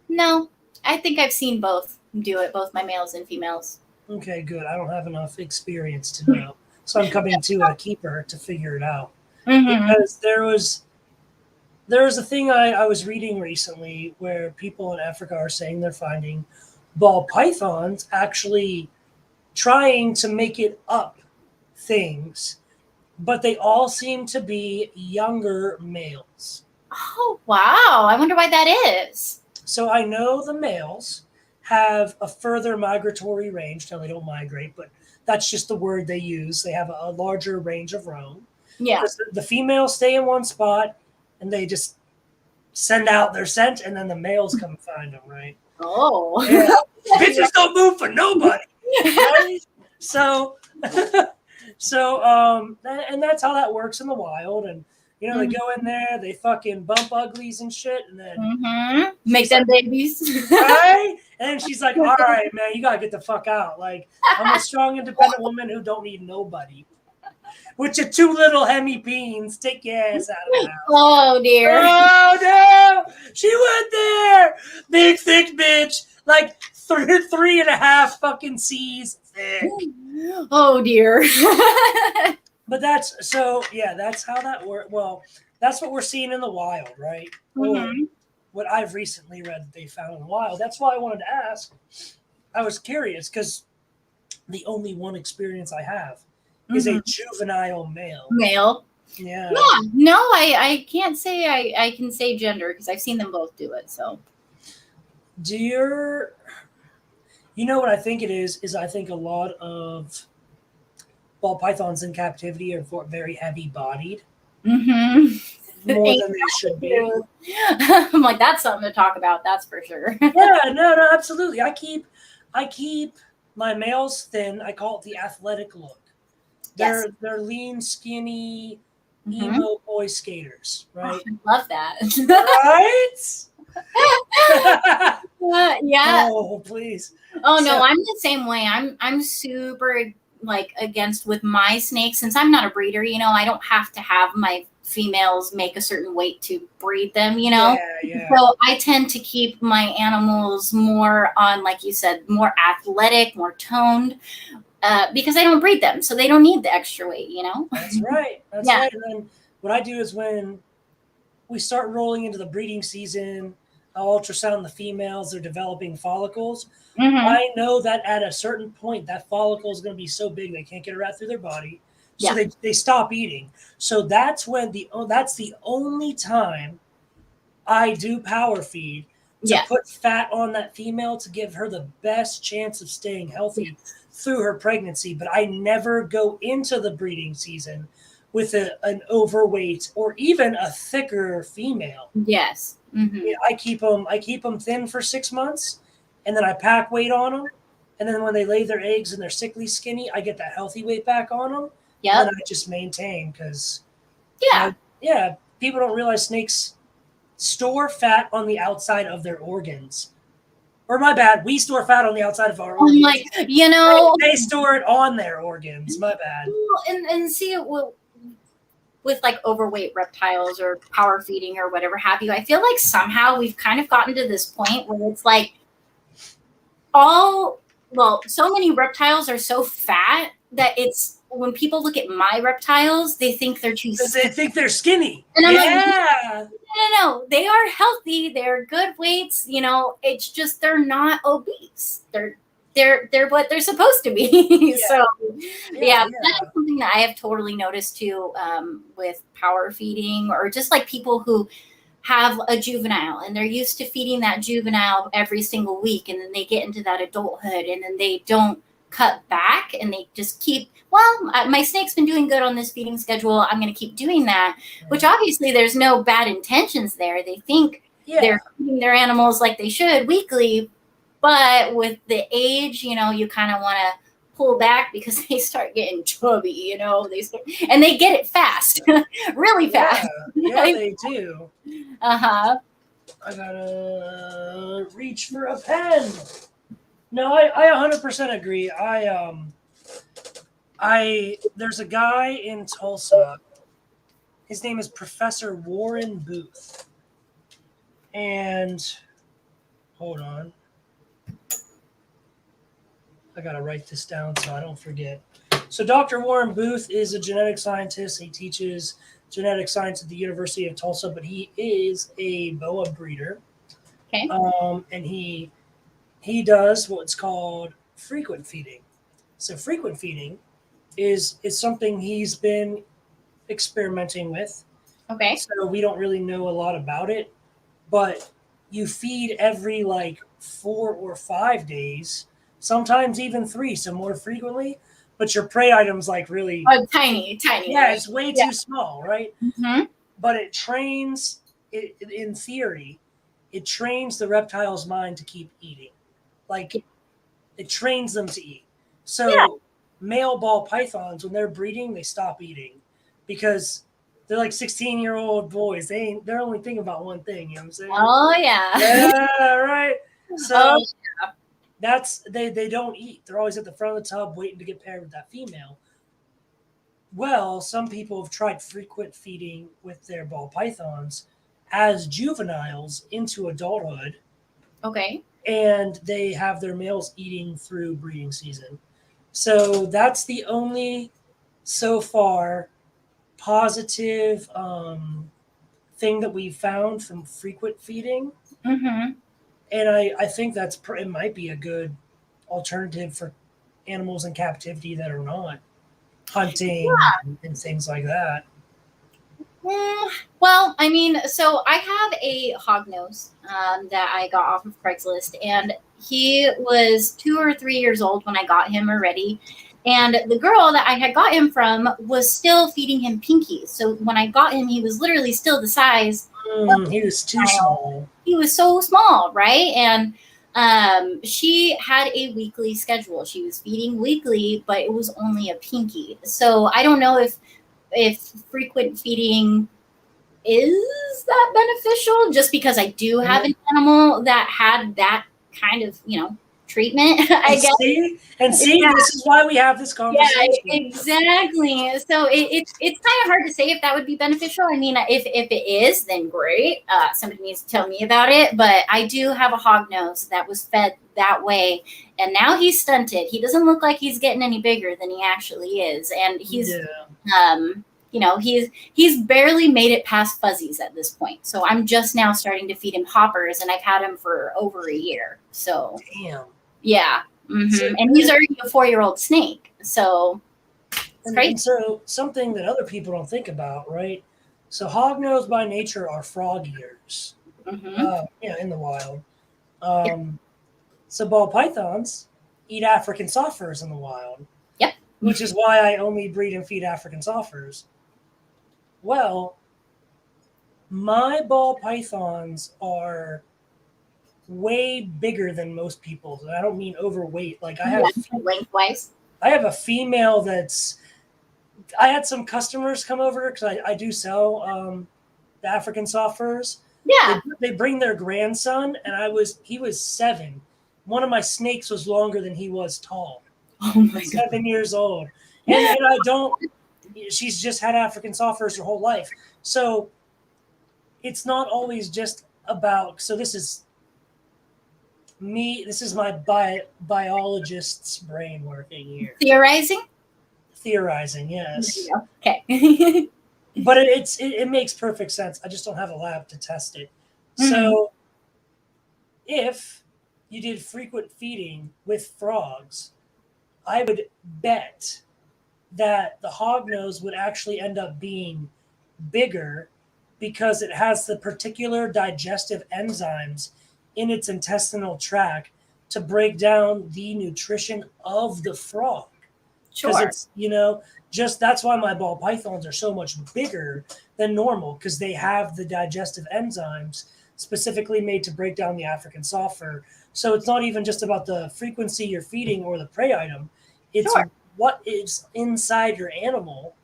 No, I think I've seen both do it, both my males and females. Okay, good. I don't have enough experience to know. So I'm coming to a keeper to figure it out. Because there was a thing I was reading recently where people in Africa are saying they're finding ball pythons actually trying to make it up things, but they all seem to be younger males. Oh, wow. I wonder why that is. So I know the males have a further migratory range. Now they don't migrate, but that's just the word they use. They have a larger range of roam. Yeah. The females stay in one spot and they just send out their scent, and then the males come find them, right? Oh. Yeah. Bitches don't move for nobody. Right? So and that's how that works in the wild. And they go in there, they fucking bump uglies and shit, and then make them babies. Right? And then she's like, all right, man, you gotta get the fuck out. Like, I'm a strong, independent woman who don't need nobody. With your two little hemipenes, take your ass out of the house. Oh, dear. Oh, no. She went there. Big, thick bitch. Like 3.5 fucking C's thick. Oh, dear. But that's how that works. Well, that's what we're seeing in the wild, right? Or what I've recently read that they found in the wild. That's why I wanted to ask. I was curious because the only one experience I have is a juvenile male. Male. Yeah. Yeah. No, I can't say I can say gender because I've seen them both do it. So. You know what I think it is I think a lot of ball pythons in captivity are very heavy bodied. More than they should be. I'm like, that's something to talk about. That's for sure. Yeah, no, absolutely. I keep my males thin. I call it the athletic look. They're lean, skinny, emo boy skaters, right? Oh, I love that. Right? Yeah. Oh, please. Oh no, I'm the same way. I'm super like against with my snakes since I'm not a breeder. I don't have to have my females make a certain weight to breed them. Yeah. So I tend to keep my animals more on, like you said, more athletic, more toned. Because I don't breed them, so they don't need the extra weight, That's right. That's right. And then what I do is when we start rolling into the breeding season, I'll ultrasound the females. They're developing follicles. I know that at a certain point, that follicle is going to be so big they can't get it right through their body, so they stop eating. So that's the only time I do power feed to put fat on that female to give her the best chance of staying healthy through her pregnancy. But I never go into the breeding season with an overweight or even a thicker female. Yes. Yeah, I keep them thin for 6 months, and then I pack weight on them. And then when they lay their eggs and they're sickly skinny, I get that healthy weight back on them. Yeah. And then I just maintain because people don't realize snakes store fat on the outside of their organs. Or my bad, we store fat on the outside of our organs. Like, they store it on their organs. My bad. And see it with like overweight reptiles or power feeding or whatever have you. I feel like somehow we've kind of gotten to this point where it's like so many reptiles are so fat that it's when people look at my reptiles, they think they're too skinny. They think they're skinny. And I'm like, no, they are healthy. They're good weights. It's just they're not obese. They're what they're supposed to be. So that's something that I have totally noticed too, with power feeding or just like people who have a juvenile and they're used to feeding that juvenile every single week, and then they get into that adulthood and then they don't cut back and they just keep, my snake's been doing good on this feeding schedule, I'm going to keep doing that, which obviously there's no bad intentions there. They think they're feeding their animals like they should weekly, but with the age, you kind of want to pull back because they start getting chubby, and they get it fast, really fast. Yeah, they do. I gotta reach for a pen. No, I 100% agree. There's a guy in Tulsa. His name is Professor Warren Booth. And hold on. I got to write this down so I don't forget. So Dr. Warren Booth is a genetic scientist. He teaches genetic science at the University of Tulsa, but he is a boa breeder. Okay. And he does what's called frequent feeding. So frequent feeding is something he's been experimenting with. Okay. So we don't really know a lot about it, but you feed every 4 or 5 days, sometimes even 3, so more frequently. But your prey item's really tiny. Yeah, it's way too small, right? Mm-hmm. But it trains it in theory. It trains the reptile's mind to keep eating. It trains them to eat. So male ball pythons, when they're breeding, they stop eating because they're 16-year-old boys. They're only thinking about one thing. You know what I'm saying? Oh yeah. Yeah, right. So that's they don't eat. They're always at the front of the tub waiting to get paired with that female. Well, some people have tried frequent feeding with their ball pythons as juveniles into adulthood. Okay. And they have their males eating through breeding season. So that's the only, so far, positive thing that we've found from frequent feeding. Mm-hmm. And I think it might be a good alternative for animals in captivity that are not. hunting and things like that. Well, I mean, so I have a hognose that I got off of Craigslist, and he was 2 or 3 years old when I got him already. And the girl that I had got him from was still feeding him pinkies. So when I got him, he was literally still the size. He was too small. He was so small, right? And she had a weekly schedule. She was feeding weekly, but it was only a pinky. So I don't know if frequent feeding is that beneficial, just because I do have an animal that had that kind of, treatment, I guess. See, this is why we have this conversation. Yeah, exactly. So it's kind of hard to say if that would be beneficial. I mean, if it is, then great. Somebody needs to tell me about it. But I do have a hognose that was fed that way, and now he's stunted. He doesn't look like he's getting any bigger than he actually is, and he's he's barely made it past fuzzies at this point. So I'm just now starting to feed him hoppers, and I've had him for over a year. So damn. Yeah. Mm-hmm. And he's already a 4-year-old snake. So it's crazy. And so something that other people don't think about, right? So hognose by nature are frog eaters. In the wild. So ball pythons eat African soft furs in the wild. Yep. Which is why I only breed and feed African soft furs. Well, my ball pythons are way bigger than most people's. And I don't mean overweight. Like I have lengthwise. I have a female I had some customers come over because I do sell the African soft furs. Yeah. They bring their grandson, and he was 7. One of my snakes was longer than he was tall. Oh my 7 years old. And she's just had African soft furs her whole life. So it's not always just about, so this is my biologist's brain working here. Theorizing, yes. Okay. But it makes perfect sense. I just don't have a lab to test it. So if you did frequent feeding with frogs, I would bet that the hognose would actually end up being bigger because it has the particular digestive enzymes in its intestinal tract to break down the nutrition of the frog. Sure. It's, that's why my ball pythons are so much bigger than normal, because they have the digestive enzymes specifically made to break down the African soft fur. So it's not even just about the frequency you're feeding or the prey item. It's what is inside your animal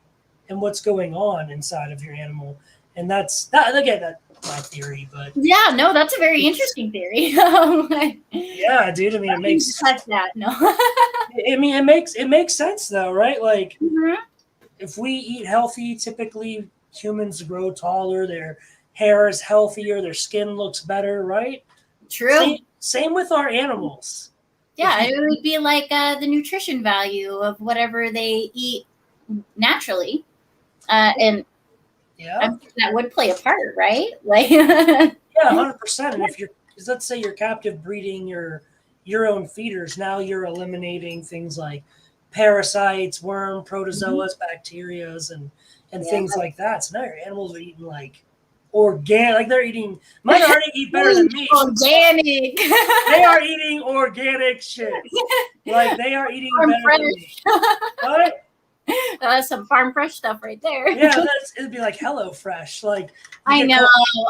and what's going on inside of your animal. And that's my theory, but yeah, no, that's a very interesting theory. Yeah, dude. I mean, it makes that. No. I mean, it makes sense though, right? Like, if we eat healthy, typically humans grow taller. Their hair is healthier. Their skin looks better, right? True. Same with our animals. Yeah, it would be like the nutrition value of whatever they eat naturally, and that would play a part, right? Like, yeah, 100%. And let's say you're captive breeding your own feeders, now you're eliminating things like parasites, worm, protozoas, bacterias, and things like that. So now your animals are eating like organic, like they're eating. Mine already eat better than me. Organic. They are eating organic shit. Like they are eating better than me. What? That's some farm fresh stuff right there. Yeah, it'd be like Hello Fresh. Like I know.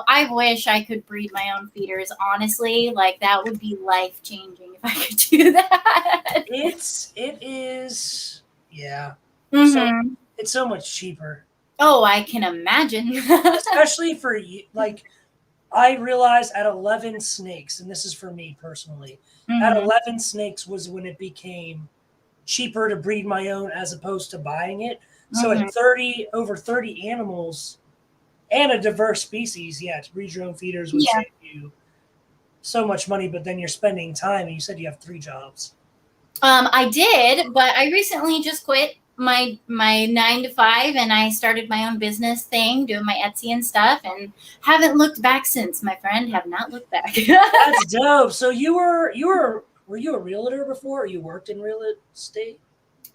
I wish I could breed my own feeders. Honestly, like that would be life changing if I could do that. It is. Yeah. So it's so much cheaper. Oh, I can imagine. Especially for you. Like, I realized at 11 snakes, and this is for me personally, at 11 snakes was when it became cheaper to breed my own as opposed to buying it. So at over 30 animals and a diverse species, to breed your own feeders would save you so much money, but then you're spending time, and you said you have 3 jobs. I did, but I recently just quit my 9 to 5, and I started my own business thing, doing my Etsy and stuff, and haven't looked back since, my friend. Have not looked back. That's dope. So were you a realtor before, or you worked in real estate?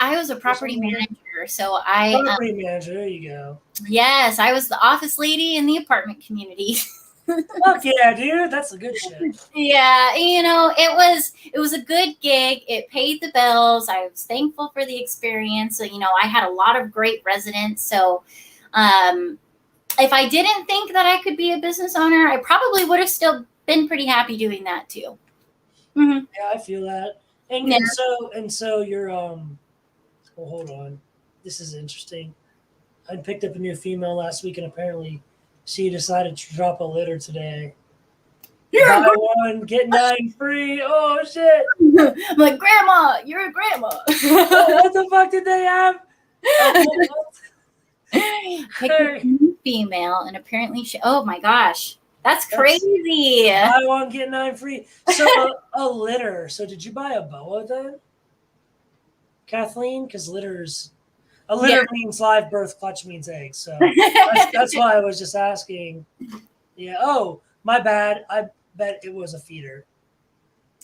I was a property manager, so I property manager. There you go. Yes, I was the office lady in the apartment community. Fuck yeah, dude. That's a good shit. Yeah, it was a good gig. It paid the bills. I was thankful for the experience. So, I had a lot of great residents. So, if I didn't think that I could be a business owner, I probably would have still been pretty happy doing that too. Mm-hmm. Yeah, I feel that. And Yeah. and so you're well, hold on. This is interesting. I picked up a new female last week, and apparently she decided to drop a litter today. Buy one, get 9 free. Oh shit! I'm like, Grandma, you're a grandma. Oh, what the fuck did they have? Picked a female, and apparently oh my gosh, that's crazy. Buy one, get 9 free. So a litter. So did you buy a boa then, Kathleen? Because a litter means live birth, clutch means eggs. So that's why I was just asking. Yeah. Oh, my bad. I bet it was a feeder.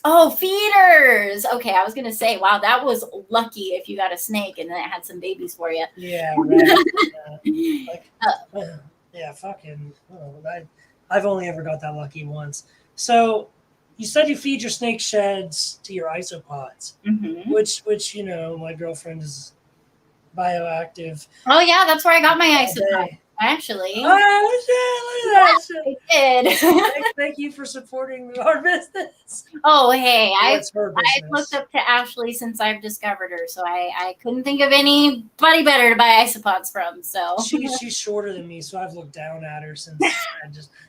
Oh, feeders. Okay, I was gonna say, wow, that was lucky if you got a snake and then it had some babies for you. Yeah. Right. Yeah. Fucking. I've only ever got that lucky once. So you said you feed your snake sheds to your isopods, mm-hmm. which my girlfriend is bioactive. Oh yeah, that's where I got my isopod. Actually. Oh shit! Look at that shit. I did. Thank you for supporting our business. Oh hey, I've business? looked up to Ashley since I've discovered her, so I couldn't think of anybody better to buy isopods from. So she's shorter than me, so I've looked down at her since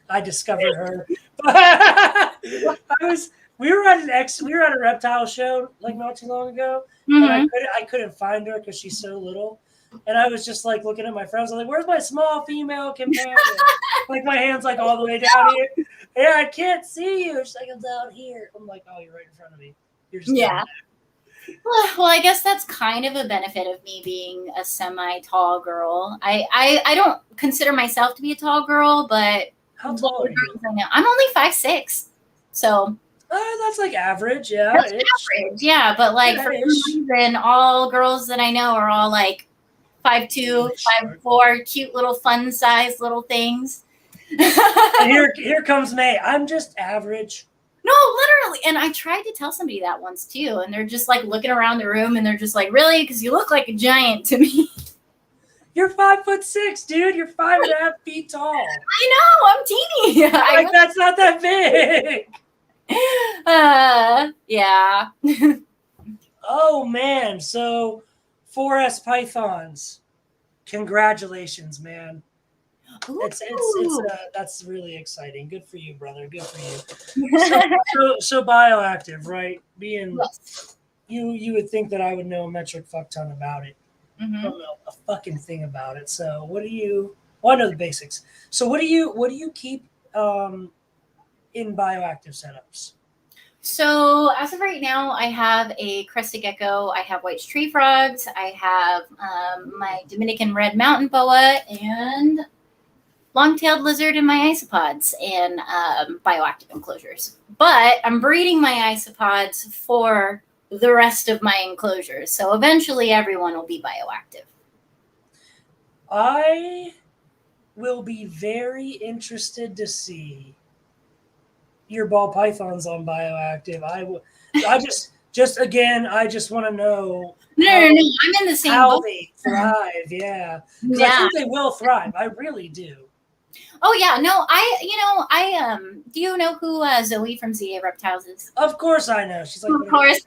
I discovered her. We were at a reptile show like not too long ago, mm-hmm. and I couldn't find her because she's so little. And I was just like looking at my friends. I was like, "Where's my small female companion?" Like my hand's like all the way down here. Yeah, I can't see you. She's like, "I'm down here." I'm like, "Oh, you're right in front of me." You're just yeah. Well, I guess that's kind of a benefit of me being a semi-tall girl. I don't consider myself to be a tall girl, but how tall are you? I'm only 5'6", so. That's like average, yeah. That's average, yeah. But like for some reason, all girls that I know are all like 5'2", 5'4", cute little fun size little things. And here comes May. I'm just average. No, literally. And I tried to tell somebody that once too, and they're just like looking around the room, and they're just like, "Really? Because you look like a giant to me." You're 5'6", dude. You're 5.5 feet tall. I know. I'm teeny. Like that's not that big. Yeah. Oh man. So 4S pythons. Congratulations, man. It's that's really exciting. Good for you, brother. Good for you. So bioactive, right? Being you would think that I would know a metric fuck ton about it. Mm-hmm. I don't know a fucking thing about it. So I know the basics. So what do you keep in bioactive setups? So as of right now, I have a crested gecko, I have white tree frogs, I have my Dominican red mountain boa, and long-tailed lizard in my isopods and bioactive enclosures. But I'm breeding my isopods for the rest of my enclosures, so eventually everyone will be bioactive. I will be very interested to see your ball pythons on bioactive. I just want to know. No, I'm in the same how boat. They thrive. Yeah, because I think they will thrive. I really do. Oh yeah, no, do you know who Zoe from ZA Reptiles is? Of course I know. She's like, of course.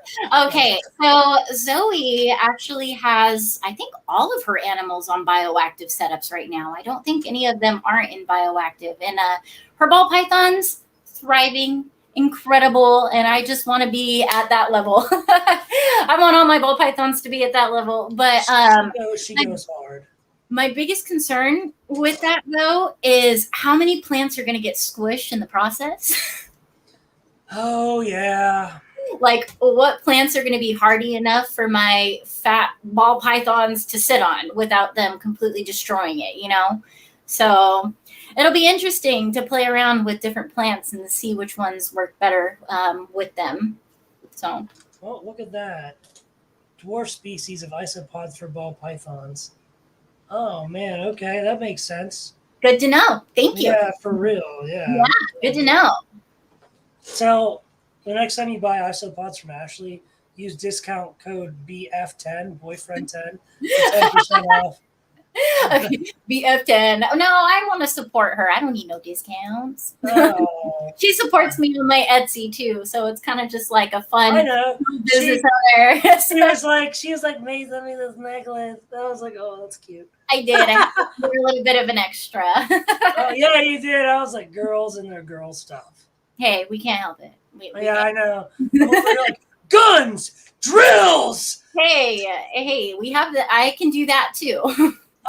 Okay, so Zoe actually has, I think, all of her animals on bioactive setups right now. I don't think any of them aren't in bioactive. And her ball pythons, thriving, incredible, and I just want to be at that level. I want all my ball pythons to be at that level. But she goes hard. My biggest concern with that, though, is how many plants are going to get squished in the process. Oh, yeah. Like, what plants are going to be hardy enough for my fat ball pythons to sit on without them completely destroying it, So it'll be interesting to play around with different plants and see which ones work better with them. So. Well, look at that. dwarf species of isopods for ball pythons. Oh man, okay, that makes sense. Good to know. Thank you. Yeah, for real. Yeah. Yeah, good to know. So the next time you buy isopods from Ashley, use discount code BF10, boyfriend10, for 10% off. Okay, BF10. No, I want to support her. I don't need no discounts. Oh, She supports me on my Etsy too, so it's kind of just like a I fun know. business owner. She was like, May, send me this necklace. I was like, oh, that's cute. I did. I had to do a little bit of an extra. Oh yeah, you did. I was like, girls and their girl stuff. Hey, we can't help it. We Yeah, can't. I know. I'm over here like guns, drills. Hey, we have the. I can do that too.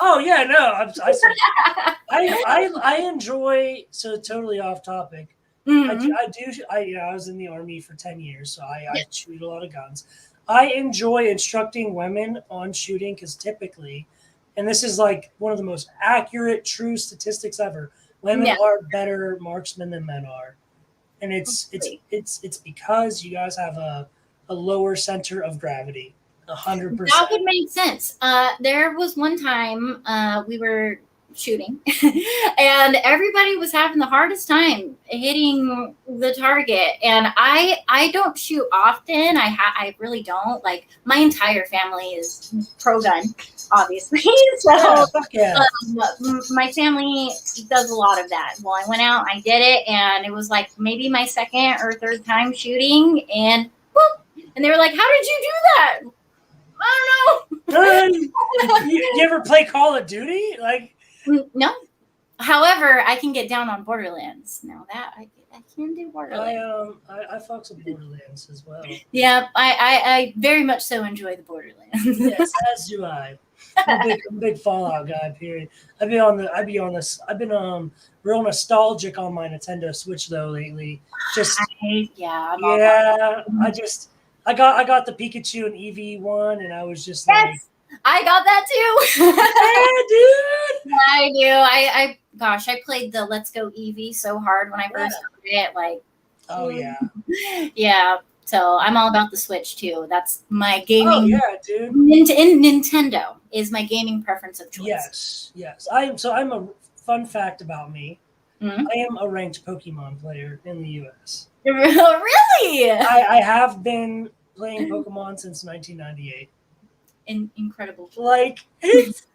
Oh yeah, no. I enjoy. So totally off topic. Mhm. I was in the Army for 10 years, so I shoot a lot of guns. I enjoy instructing women on shooting because typically, and this is like one of the most accurate, true statistics ever, women Yeah. are better marksmen than men are. And it's because you guys have a lower center of gravity. 100%. That would make sense. There was one time we were shooting, and everybody was having the hardest time hitting the target. And I don't shoot often. I really don't. Like my entire family is pro gun, obviously. So yeah. my family does a lot of that. Well, I went out, I did it, and it was like maybe my second or third time shooting, and whoop, and they were like, "How did you do that?" I don't know. You ever play Call of Duty? Like no. However, I can get down on Borderlands. Now that I can do Borderlands. I fuck some Borderlands as well. Yeah, I very much so enjoy the Borderlands. Yes, as do I. I'm a big Fallout guy. Period. I've been real nostalgic on my Nintendo Switch though lately. Just I'm all yeah. I got the Pikachu and Eevee one, and I was just like, I got that too. yeah, dude. I do. Gosh, I played the Let's Go Eevee so hard when I first started it. Like, oh yeah, yeah. So I'm all about the Switch too. That's my gaming. Oh yeah, dude. Nintendo is my gaming preference of choice. Yes. I'm a fun fact about me. Mm-hmm. I am a ranked Pokemon player in the U.S. Really? I have been playing Pokemon since 1998. Incredible. Like, it's,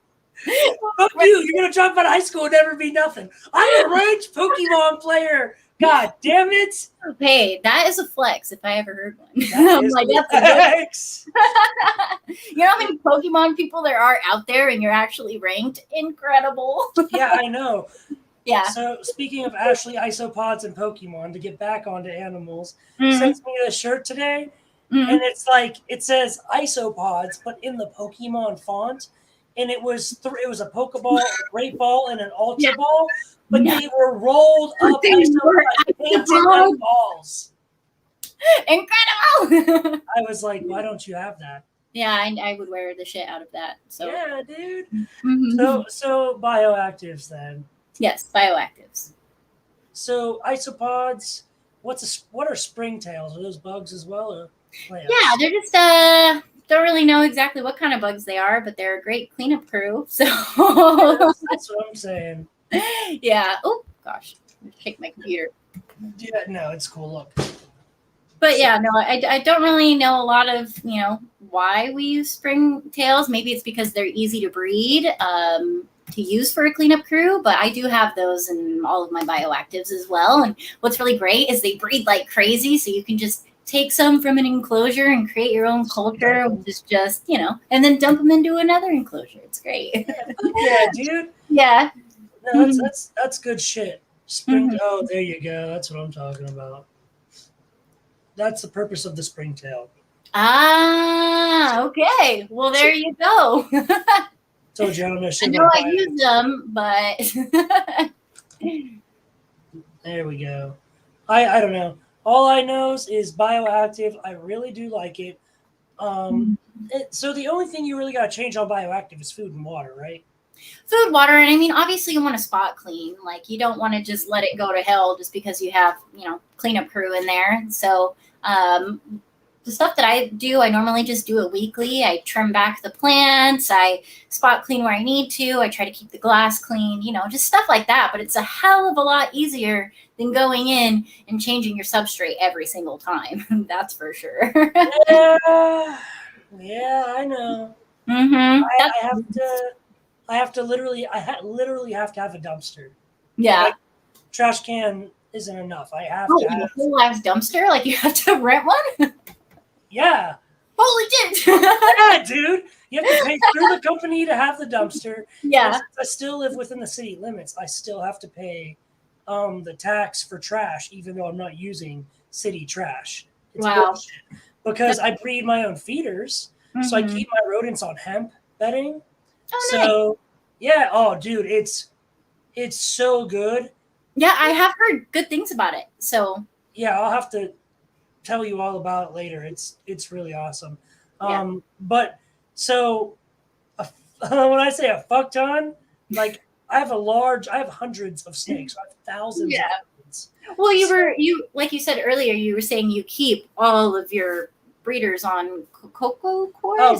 fuck you. You're going to drop out of high school and never be nothing. I'm a ranked Pokemon player. God damn it. Hey, that is a flex if I ever heard one. I'm like, that's a flex. You know how many Pokemon people there are out there and you're actually ranked? Incredible. Yeah, I know. Yeah. So speaking of Ashley isopods and Pokemon, to get back onto animals, sent me a shirt today, and it's like it says isopods, but in the Pokemon font, and it was a Pokeball, a Great Ball, and an Ultra Ball, but they were rolled up isopods, painted like balls. Incredible. I was like, why don't you have that? Yeah, I would wear the shit out of that. So yeah, dude. So bioactives then. Yes, bioactives. So isopods, what are springtails? Are those bugs as well, or plants? Yeah, they're just don't really know exactly what kind of bugs they are, but they're a great cleanup crew. So that's what I'm saying. Yeah. Oh gosh, take my computer. Yeah, no, it's cool. Look. But yeah, no, I don't really know a lot of why we use springtails. Maybe it's because they're easy to breed. To use for a cleanup crew, but I do have those in all of my bioactives as well. And what's really great is they breed like crazy, so you can just take some from an enclosure and create your own culture, which is just and then dump them into another enclosure. It's great. Yeah, dude. Yeah. No, that's good shit. Oh, there you go. That's what I'm talking about. That's the purpose of the springtail. Ah, okay. Well, there you go. Told you I don't know shit. I know I use them, but there we go. I don't know. All I know is bioactive. I really do like it. So the only thing you really got to change on bioactive is food and water, right? Food, water, and I mean, obviously you want to spot clean. Like you don't want to just let it go to hell just because you have cleanup crew in there. So the stuff that I do, I normally just do it weekly. I trim back the plants. I spot clean where I need to. I try to keep the glass clean, just stuff like that. But it's a hell of a lot easier than going in and changing your substrate every single time. That's for sure. Yeah, I know. Mm-hmm. I have to literally have to have a dumpster. Yeah. Like, trash can isn't enough. I have to have a full life dumpster. Like you have to rent one. Yeah. Holy shit. Yeah, dude. You have to pay through the company to have the dumpster. Yeah. Since I still live within the city limits, I still have to pay the tax for trash, even though I'm not using city trash. It's bullshit. Because I breed my own feeders, so I keep my rodents on hemp bedding. Oh, so nice. yeah, oh dude, it's so good. Yeah, I have heard good things about it. So yeah, I'll have to tell you all about it later. It's really awesome. Yeah. But so when I say a fuck ton, like I have hundreds of snakes. I have thousands. Yeah. Of well, you like you said earlier, you were saying you keep all of your breeders on cocoa cores. Oh,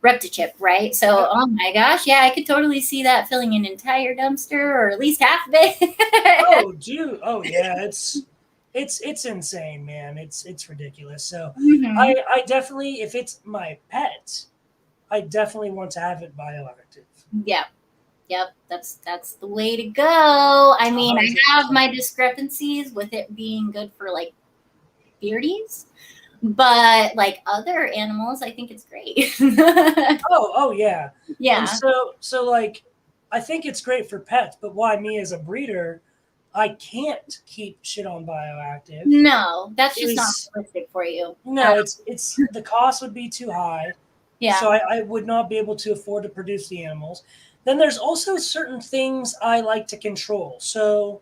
Reptichip, right? So, oh my gosh, yeah, I could totally see that filling an entire dumpster or at least half of it. Oh, dude. Oh, yeah. It's insane, man. It's ridiculous. So I definitely, if it's my pet, I definitely want to have it bioactive. Yep. That's the way to go. I mean, 100%. I have my discrepancies with it being good for like beardies. But like other animals, I think it's great. oh yeah. Yeah. And so like I think it's great for pets, but why me as a breeder, I can't keep shit on bioactive. No, that's just not realistic for you. No, it's the cost would be too high. Yeah. So I would not be able to afford to produce the animals. Then there's also certain things I like to control. So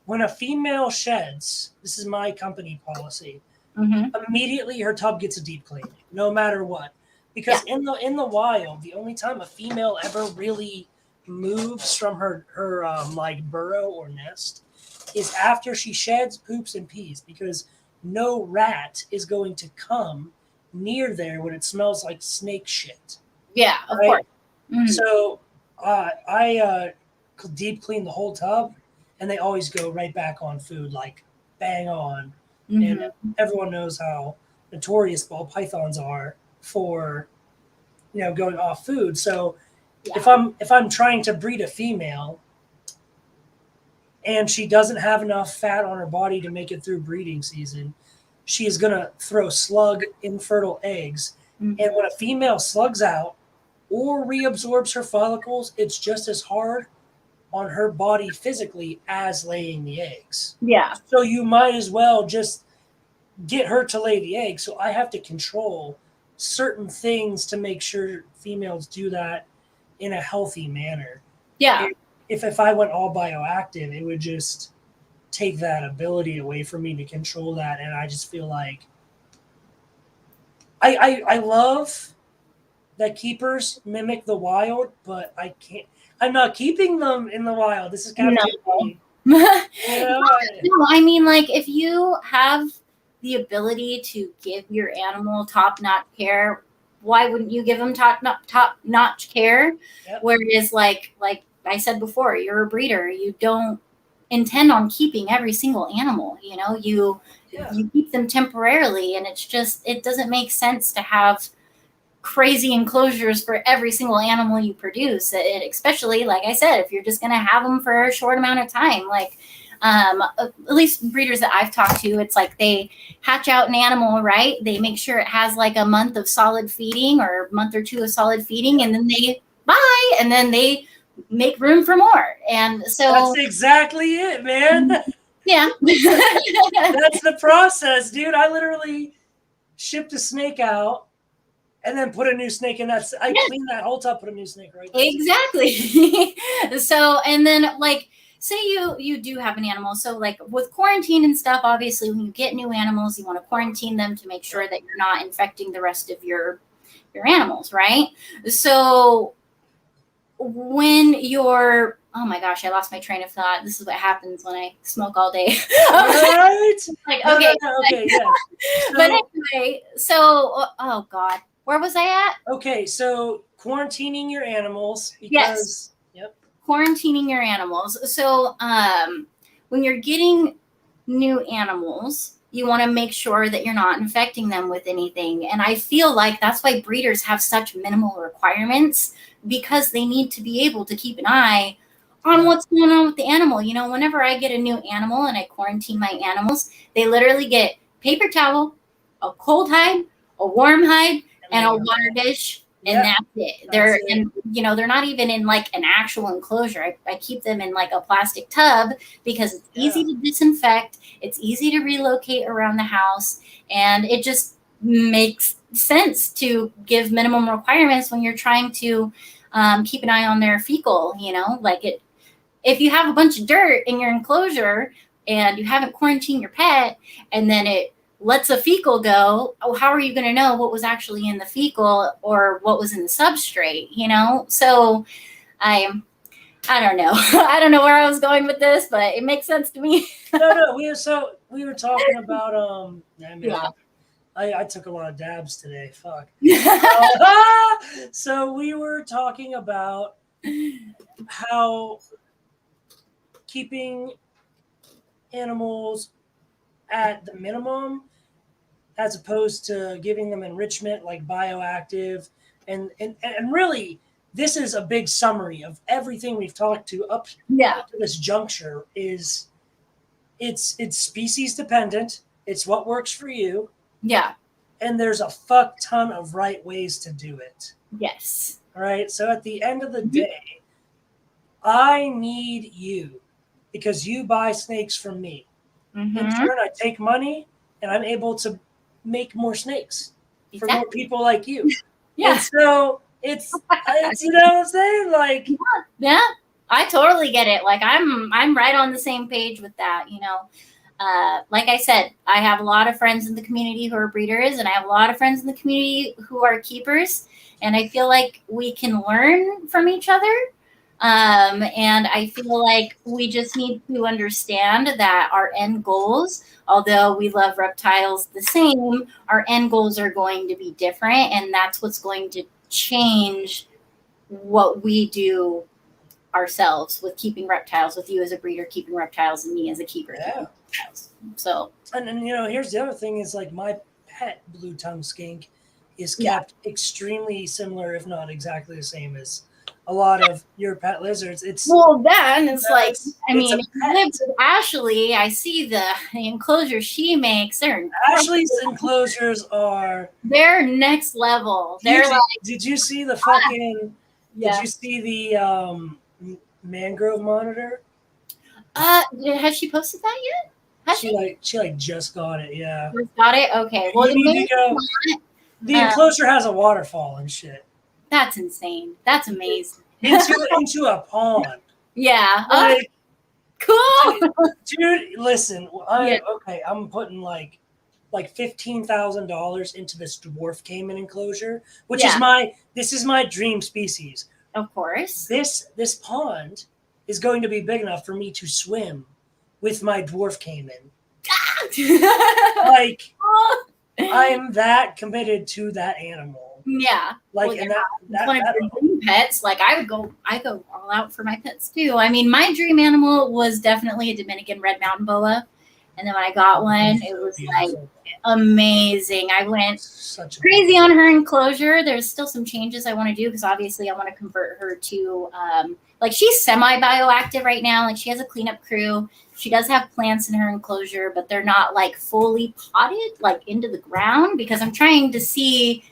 when a female sheds, this is my company policy. Immediately her tub gets a deep clean, no matter what. Because in the wild, the only time a female ever really moves from her like burrow or nest is after she sheds, poops, and pees. Because no rat is going to come near there when it smells like snake shit. Yeah, of course. So I deep clean the whole tub, and they always go right back on food, like bang on. And everyone knows how notorious ball pythons are for, going off food. So if I'm trying to breed a female and she doesn't have enough fat on her body to make it through breeding season, she is going to throw slug infertile eggs. And when a female slugs out or reabsorbs her follicles, it's just as hard on her body physically as laying the eggs. Yeah. So you might as well just get her to lay the egg. So I have to control certain things to make sure females do that in a healthy manner. Yeah. If I went all bioactive, it would just take that ability away from me to control that. And I just feel like I love that keepers mimic the wild, but I'm not keeping them in the wild. This is kind of No, I mean, like if you have the ability to give your animal top-notch care, why wouldn't you give them top-notch care? Yep. Whereas like I said before, you're a breeder. You don't intend on keeping every single animal. You keep them temporarily, and it doesn't make sense to have crazy enclosures for every single animal you produce. Especially, like I said, if you're just going to have them for a short amount of time, like at least breeders that I've talked to, it's like they hatch out an animal, right? They make sure it has like a month of solid feeding or a month or two of solid feeding, and then they make room for more. And so that's exactly it, man. Yeah. That's the process, dude. I literally shipped a snake out and then put a new snake in that. I cleaned that whole tub, put a new snake right there. Exactly. So, and then like, say you do have an animal. So like with quarantine and stuff, obviously when you get new animals, you want to quarantine them to make sure that you're not infecting the rest of your animals, right? So when you're oh my gosh, I lost my train of thought. This is what happens when I smoke all day. Right? Like, No, okay. okay, yeah. But So, anyway, so, oh God, where was I at? okay, so quarantining your animals Yes. because, yep. Quarantining your animals. So, when you're getting new animals, you want to make sure that you're not infecting them with anything. And I feel like that's why breeders have such minimal requirements, because they need to be able to keep an eye on what's going on with the animal. You know, whenever I get a new animal and I quarantine my animals, they literally get paper towel, a cold hide, a warm hide, and a water dish. And Yep. that's it. They're and they're not even in like an actual enclosure. I keep them in like a plastic tub because it's easy to disinfect. It's easy to relocate around the house, and it just makes sense to give minimum requirements when you're trying to keep an eye on their fecal. Like if you have a bunch of dirt in your enclosure and you haven't quarantined your pet, and then it lets a fecal go, how are you going to know what was actually in the fecal or what was in the substrate? So I don't know. I don't know where I was going with this, but it makes sense to me. No, we were talking about I mean, Yeah. I took a lot of dabs today. Fuck. So we were talking about how keeping animals at the minimum as opposed to giving them enrichment like bioactive and really this is a big summary of everything we've talked to up to this juncture. Is it's species dependent, it's what works for you, Yeah. and there's a fuck ton of right ways to do it. Yes. All right, so at the end of the day, I need you because you buy snakes from me. In turn, I take money and I'm able to make more snakes for more people like you. Yeah. And so it's you know what I'm saying? Like, yeah, I totally get it. Like I'm right on the same page with that. Like I said, I have a lot of friends in the community who are breeders, and I have a lot of friends in the community who are keepers. And I feel like we can learn from each other. And I feel like we just need to understand that our end goals, although we love reptiles the same, our end goals are going to be different. And that's what's going to change what we do ourselves with keeping reptiles, with you as a breeder keeping reptiles, and me as a keeper keeping reptiles. So, and here's the other thing is like my pet blue tongue skink is kept extremely similar, if not exactly the same as a lot of your pet lizards. It's then it's like, I mean, if you live with Ashley, I see the enclosure she makes. Ashley's enclosures they're next level. Did you see the fucking? Did you see the mangrove monitor? Has she posted that yet? She just got it. Yeah. Just got it. Okay. Well, the enclosure has a waterfall and shit. That's insane. That's amazing. into a pond. Yeah. Like, cool. Dude, listen. Okay, I'm putting like $15,000 into this dwarf caiman enclosure, which is my dream species. Of course. This pond is going to be big enough for me to swim with my dwarf caiman. Like, I'm that committed to that animal. Yeah. Like, and that's one of your dream pets. Like, I go all out for my pets too. I mean, my dream animal was definitely a Dominican red mountain boa. And then when I got one, it was like amazing. I went crazy on her enclosure. There's still some changes I want to do because obviously I want to convert her to like she's semi-bioactive right now. Like she has a cleanup crew. She does have plants in her enclosure, but they're not like fully potted like into the ground because I'm trying to see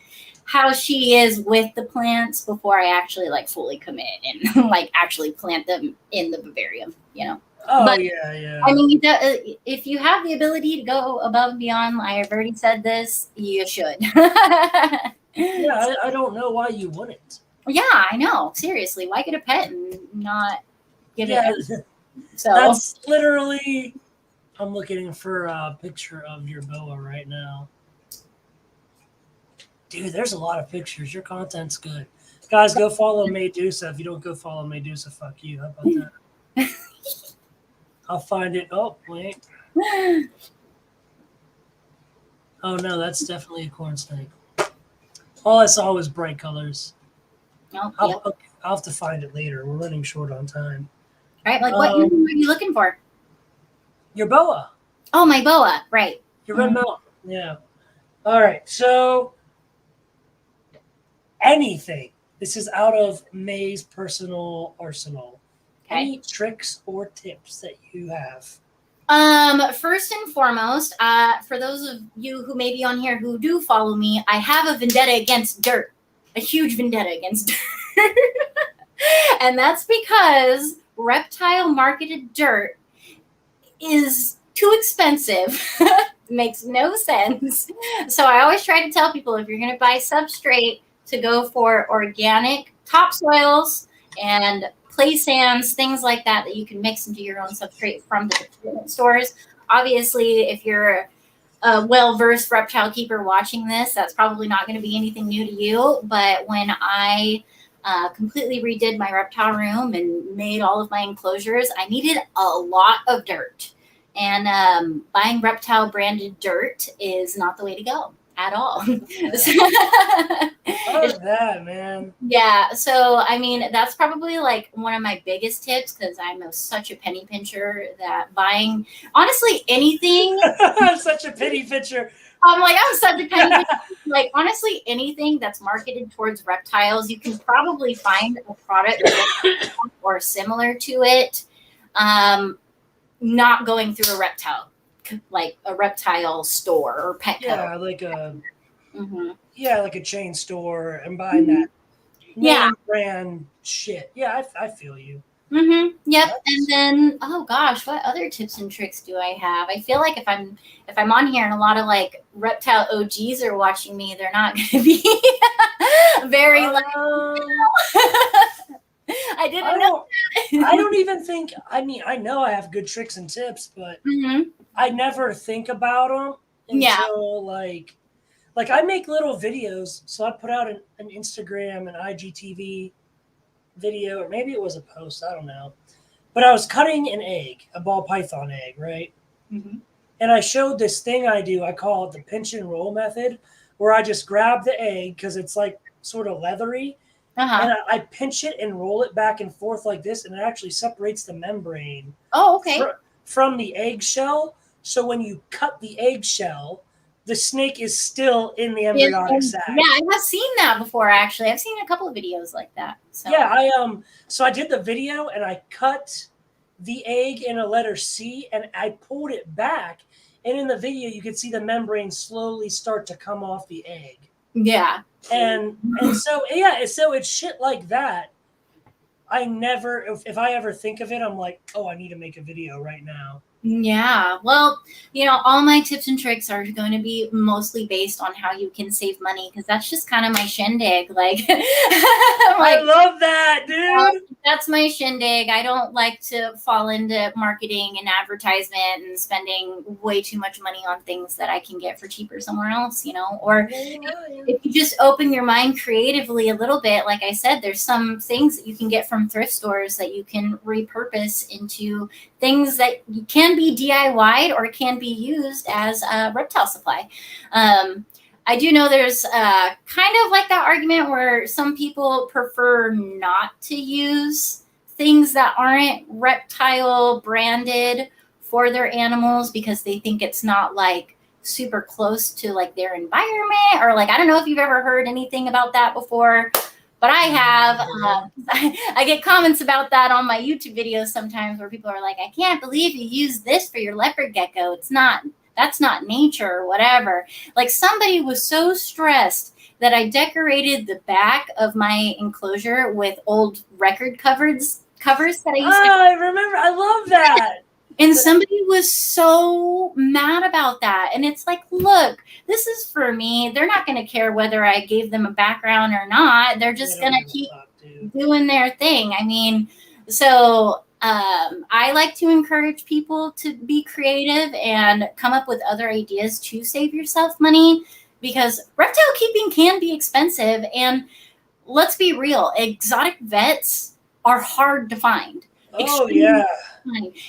how she is with the plants before I actually like fully commit and like actually plant them in the vivarium, Oh, but, yeah. I mean, if you have the ability to go above and beyond, I have already said this, you should. I don't know why you wouldn't. Yeah, I know. Seriously, why get a pet and not get it? So that's literally. I'm looking for a picture of your boa right now. Dude, there's a lot of pictures. Your content's good. Guys, go follow Meidusa. If you don't go follow Meidusa, fuck you. How about that? I'll find it. Oh, wait. Oh, no, that's definitely a corn snake. All I saw was bright colors. Oh, I'll have to find it later. We're running short on time. All right, like what animal are you looking for? Your boa. Oh, my boa, right. Your red mountain. Yeah. All right, so anything. This is out of May's personal arsenal. Okay. Any tricks or tips that you have? First and foremost, for those of you who may be on here who do follow me, I have a vendetta against dirt, a huge vendetta against dirt. And that's because reptile marketed dirt is too expensive. Makes no sense. So I always try to tell people, if you're going to buy substrate, to go for organic topsoils and play sands, things like that you can mix into your own substrate from the department stores. Obviously, if you're a well-versed reptile keeper watching this, that's probably not going to be anything new to you. But when I completely redid my reptile room and made all of my enclosures, I needed a lot of dirt. And buying reptile branded dirt is not the way to go at all. How is that, man? Yeah, so I mean, that's probably like one of my biggest tips, because I'm such a penny pincher that buying honestly anything. I'm such a penny pincher. I'm such a penny pincher. Like, honestly, anything that's marketed towards reptiles, you can probably find a product or similar to it, not going through a reptile store or pet. Yeah, like a mm-hmm. Yeah, like a chain store and buying that name brand shit. Yeah, I feel you. Mm-hmm. Yep. And then, oh gosh, what other tips and tricks do I have? I feel like if I'm on here and a lot of like reptile OGs are watching me, they're not going to be very I didn't know. I don't even think. I mean, I know I have good tricks and tips, but I never think about them until like I make little videos. So I put out an Instagram and IGTV video, or maybe it was a post. I don't know. But I was cutting an egg, a ball python egg, right? Mm-hmm. And I showed this thing I do. I call it the pinch and roll method, where I just grab the egg because it's like sort of leathery. And I pinch it and roll it back and forth like this, and it actually separates the membrane. Oh, okay. From the eggshell. So when you cut the eggshell, the snake is still in the embryonic sac. Yeah, I have seen that before. Actually, I've seen a couple of videos like that. So. Yeah, So I did the video and I cut the egg in a letter C, and I pulled it back. And in the video, you could see the membrane slowly start to come off the egg. Yeah. And so it's shit like that. I never, if I ever think of it, I'm like, oh, I need to make a video right now. Yeah. Well, all my tips and tricks are going to be mostly based on how you can save money, because that's just kind of my shindig. Like, I love that, dude. That's my shindig. I don't like to fall into marketing and advertisement and spending way too much money on things that I can get for cheaper somewhere else, or if you just open your mind creatively a little bit, like I said, there's some things that you can get from thrift stores that you can repurpose into things that can be DIY'd or can be used as a reptile supply. I do know there's kind of like that argument where some people prefer not to use things that aren't reptile branded for their animals because they think it's not like super close to like their environment, or like, I don't know if you've ever heard anything about that before. But I have. I get comments about that on my YouTube videos sometimes, where people are like, I can't believe you use this for your leopard gecko. That's not nature or whatever. Like, somebody was so stressed that I decorated the back of my enclosure with old record covers that I used to. I remember. I love that. And somebody was so mad about that. And it's like, look, this is for me. They're not going to care whether I gave them a background or not. They're just going to keep doing their thing. I mean, so I like to encourage people to be creative and come up with other ideas to save yourself money, because reptile keeping can be expensive. And let's be real, exotic vets are hard to find. Oh, yeah.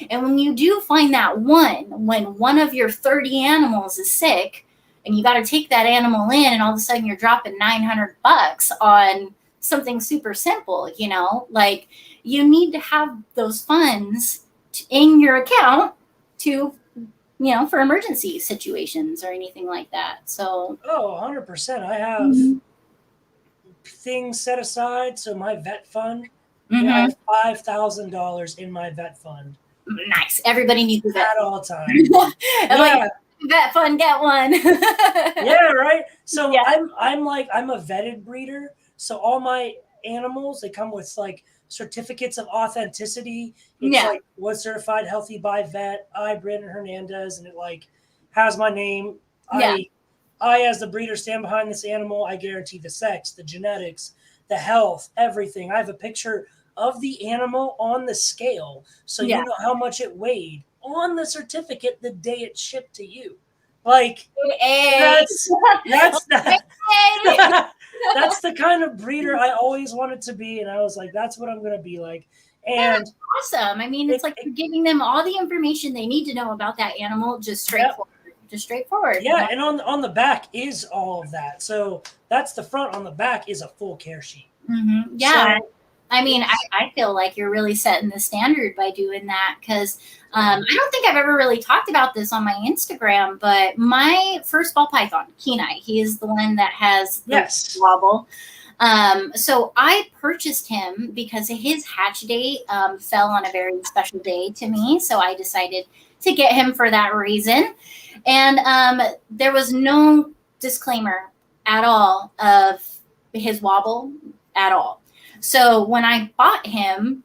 And when you do find that when one of your 30 animals is sick and you got to take that animal in, and all of a sudden you're dropping $900 on something super simple, you know, like you need to have those funds in your account to, you know, for emergency situations or anything like that. So, oh, 100%. I have things set aside. So my vet fund, I have $5,000 in my vet fund. Nice. Everybody needs a vet at all times. Yeah. Like, vet fund, get one. Yeah, right. So I'm a vetted breeder. So all my animals, they come with like certificates of authenticity. It's like was certified healthy by vet. I, Brandon Hernandez, and it like has my name. I as the breeder stand behind this animal. I guarantee the sex, the genetics, the health, everything. I have a picture of the animal on the scale, so you know how much it weighed on the certificate the day it shipped to you. Like that's the kind of breeder I always wanted to be, and I was like, that's what I'm going to be like. And that's awesome. I mean, it's like you're giving them all the information they need to know about that animal, just straightforward. Just straightforward. Yeah, and on the back is all of that. So that's the front. On the back is a full care sheet. Yeah. So, I mean, I feel like you're really setting the standard by doing that, because I don't think I've ever really talked about this on my Instagram, but my first ball python, Kenai, he is the one that has the wobble. So I purchased him because his hatch date fell on a very special day to me. So I decided to get him for that reason. And there was no disclaimer at all of his wobble at all. So when I bought him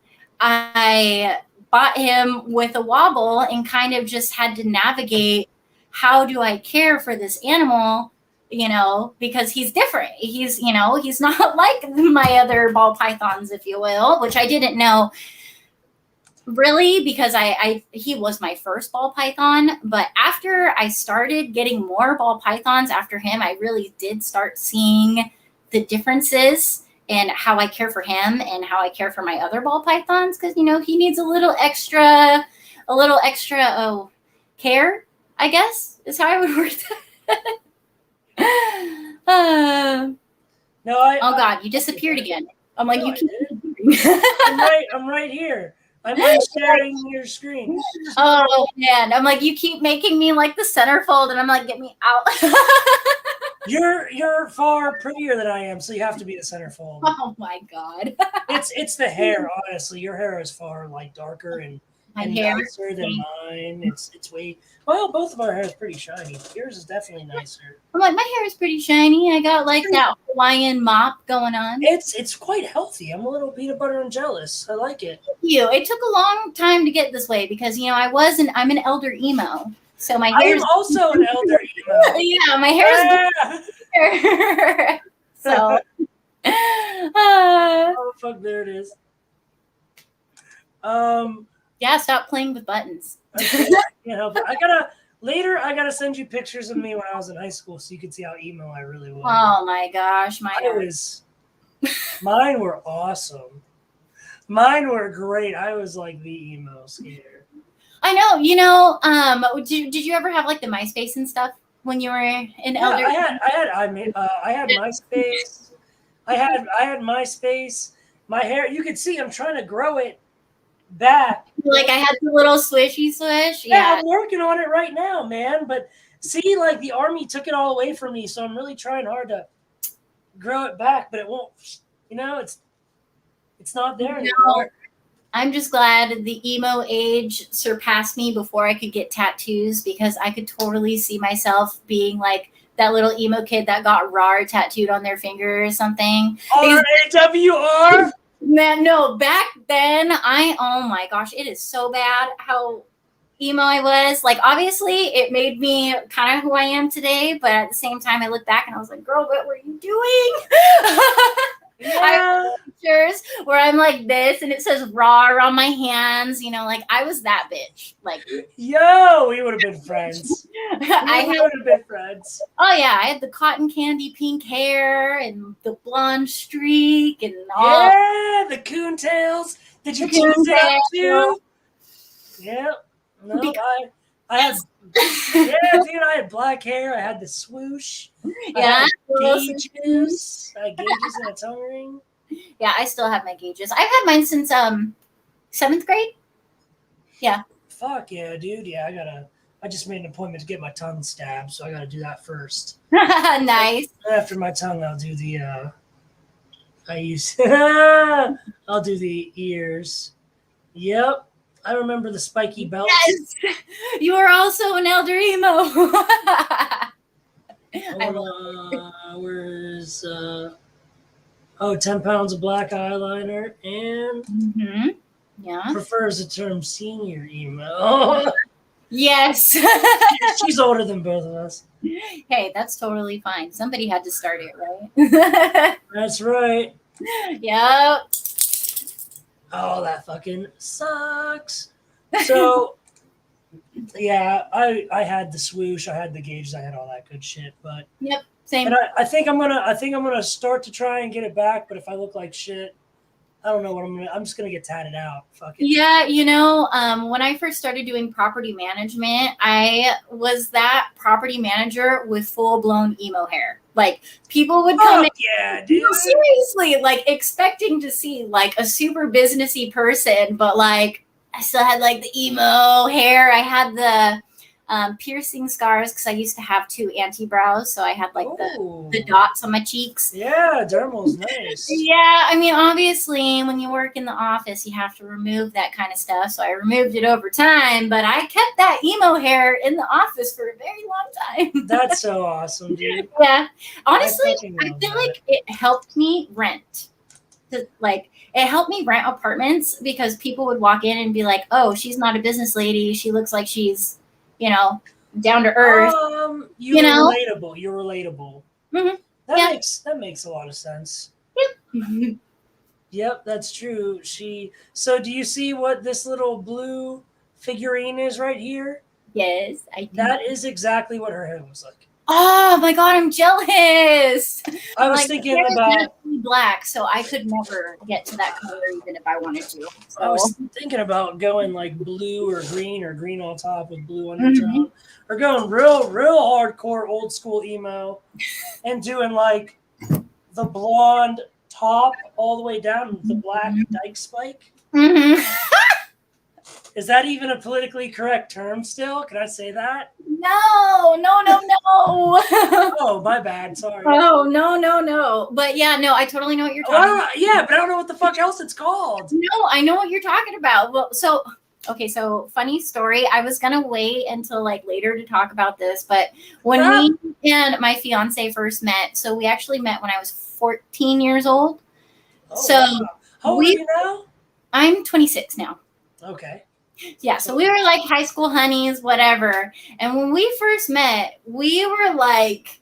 with a wobble and kind of just had to navigate, how do I care for this animal, you know, because he's different. He's, you know, he's not like my other ball pythons, if you will, which I didn't know really, because he was my first ball python. But after I started getting more ball pythons after him, I really did start seeing the differences and how I care for him and how I care for my other ball pythons. Because, you know, he needs a little extra care, I guess, is how I would word that. Oh God, you disappeared again. I'm like, you keep. I'm right here. I'm sharing your screen. Oh man, I'm like, you keep making me like the centerfold, and I'm like, get me out. You're far prettier than I am, so you have to be the centerfold. Oh my God. It's the hair, honestly. Your hair is far like darker and nicer than mine. It's way both of our hair is pretty shiny. Yours is definitely nicer. I'm like, my hair is pretty shiny. I got like that Hawaiian mop going on. It's quite healthy. I'm a little peanut butter and jealous. I like it. Thank you. It took a long time to get this way because, you know, I'm an elder emo. So my hair is also an elder emo. Yeah, my hair is so oh fuck, there it is. Yeah, stop playing with buttons. Okay, you know, but I gotta send you pictures of me when I was in high school so you could see how emo I really was. Oh my gosh, mine were awesome. Mine were great. I was like the emo skater. I know, you know. Did you ever have like the MySpace and stuff when you were in elder? I had MySpace. I had MySpace. My hair, you could see I'm trying to grow it back. Like I had the little swishy swish. Yeah, I'm working on it right now, man. But see, like the army took it all away from me, so I'm really trying hard to grow it back, but it won't. You know, it's not there anymore. I'm just glad the emo age surpassed me before I could get tattoos, because I could totally see myself being like that little emo kid that got RAR tattooed on their finger or something. RAWR? Man, no, back then, oh my gosh, it is so bad how emo I was. Like, obviously, it made me kind of who I am today, but at the same time, I look back and I was like, girl, what were you doing? Yeah. Pictures where I'm like this and it says raw on my hands, like I was that bitch. Like, Yo, we would have been friends. I We had, would have been friends. oh yeah, I had the cotton candy pink hair and the blonde streak and all. Yeah, the coontails. Did you tease it up too? Yeah. No, I had. Yeah, dude, I had black hair. I had the swoosh. Yeah, I had gauges. I had gauges and a tongue ring. Yeah, I still have my gauges. I've had mine since 7th grade. Yeah. Fuck yeah, dude. Yeah, I just made an appointment to get my tongue stabbed, so I gotta do that first. Nice. After my tongue, I'll do the I'll do the ears. Yep. I remember the spiky belts. Yes. You are also an elder emo. Where's 10 pounds of black eyeliner and yeah. Prefers the term senior emo. Yes. She's older than both of us. Hey, that's totally fine. Somebody had to start it, right? That's right. Yep. Oh, that fucking sucks. So, yeah, I had the swoosh, I had the gauges, I had all that good shit, but yep, same. And I think I'm gonna start to try and get it back, but if I look like shit, I don't know what I'm just gonna get tatted out. Fuck it. Yeah, when I first started doing property management, I was that property manager with full blown emo hair. Like people would come in, yeah, dude. Seriously, like expecting to see like a super businessy person, but like I still had like the emo hair. I had the piercing scars because I used to have 2 antibrows, so I had like the dots on my cheeks. Yeah, dermal's nice. Yeah, I mean, obviously, when you work in the office, you have to remove that kind of stuff. So I removed it over time, but I kept that emo hair in the office for a very long time. That's so awesome, dude. Yeah, honestly, I feel like it helped me rent. It helped me rent apartments because people would walk in and be like, "Oh, she's not a business lady. She looks like she's." Down to earth. You're relatable. You're relatable. Mm-hmm. That makes a lot of sense. Yep. Yep, that's true. So do you see what this little blue figurine is right here? Yes, I do. That is exactly what her hair was like. Oh my god, I'm jealous. I was thinking about black, so I could never get to that color even if I wanted to. So. I was thinking about going like blue or green on top with blue undertone, or going real hardcore old school emo, and doing like the blonde top all the way down with the black dyke spike. Mm-hmm. Is that even a politically correct term still? Can I say that? No. Oh, my bad. Sorry. Oh, no. But yeah, no, I totally know what you're talking about. Yeah, but I don't know what the fuck else it's called. No, I know what you're talking about. Well, so funny story. I was going to wait until like later to talk about this, but when me and my fiance first met, so we actually met when I was 14 years old. Oh, so wow. How old are you now? I'm 26 now. Okay. Yeah, so we were like high school honeys, whatever. And when we first met, we were like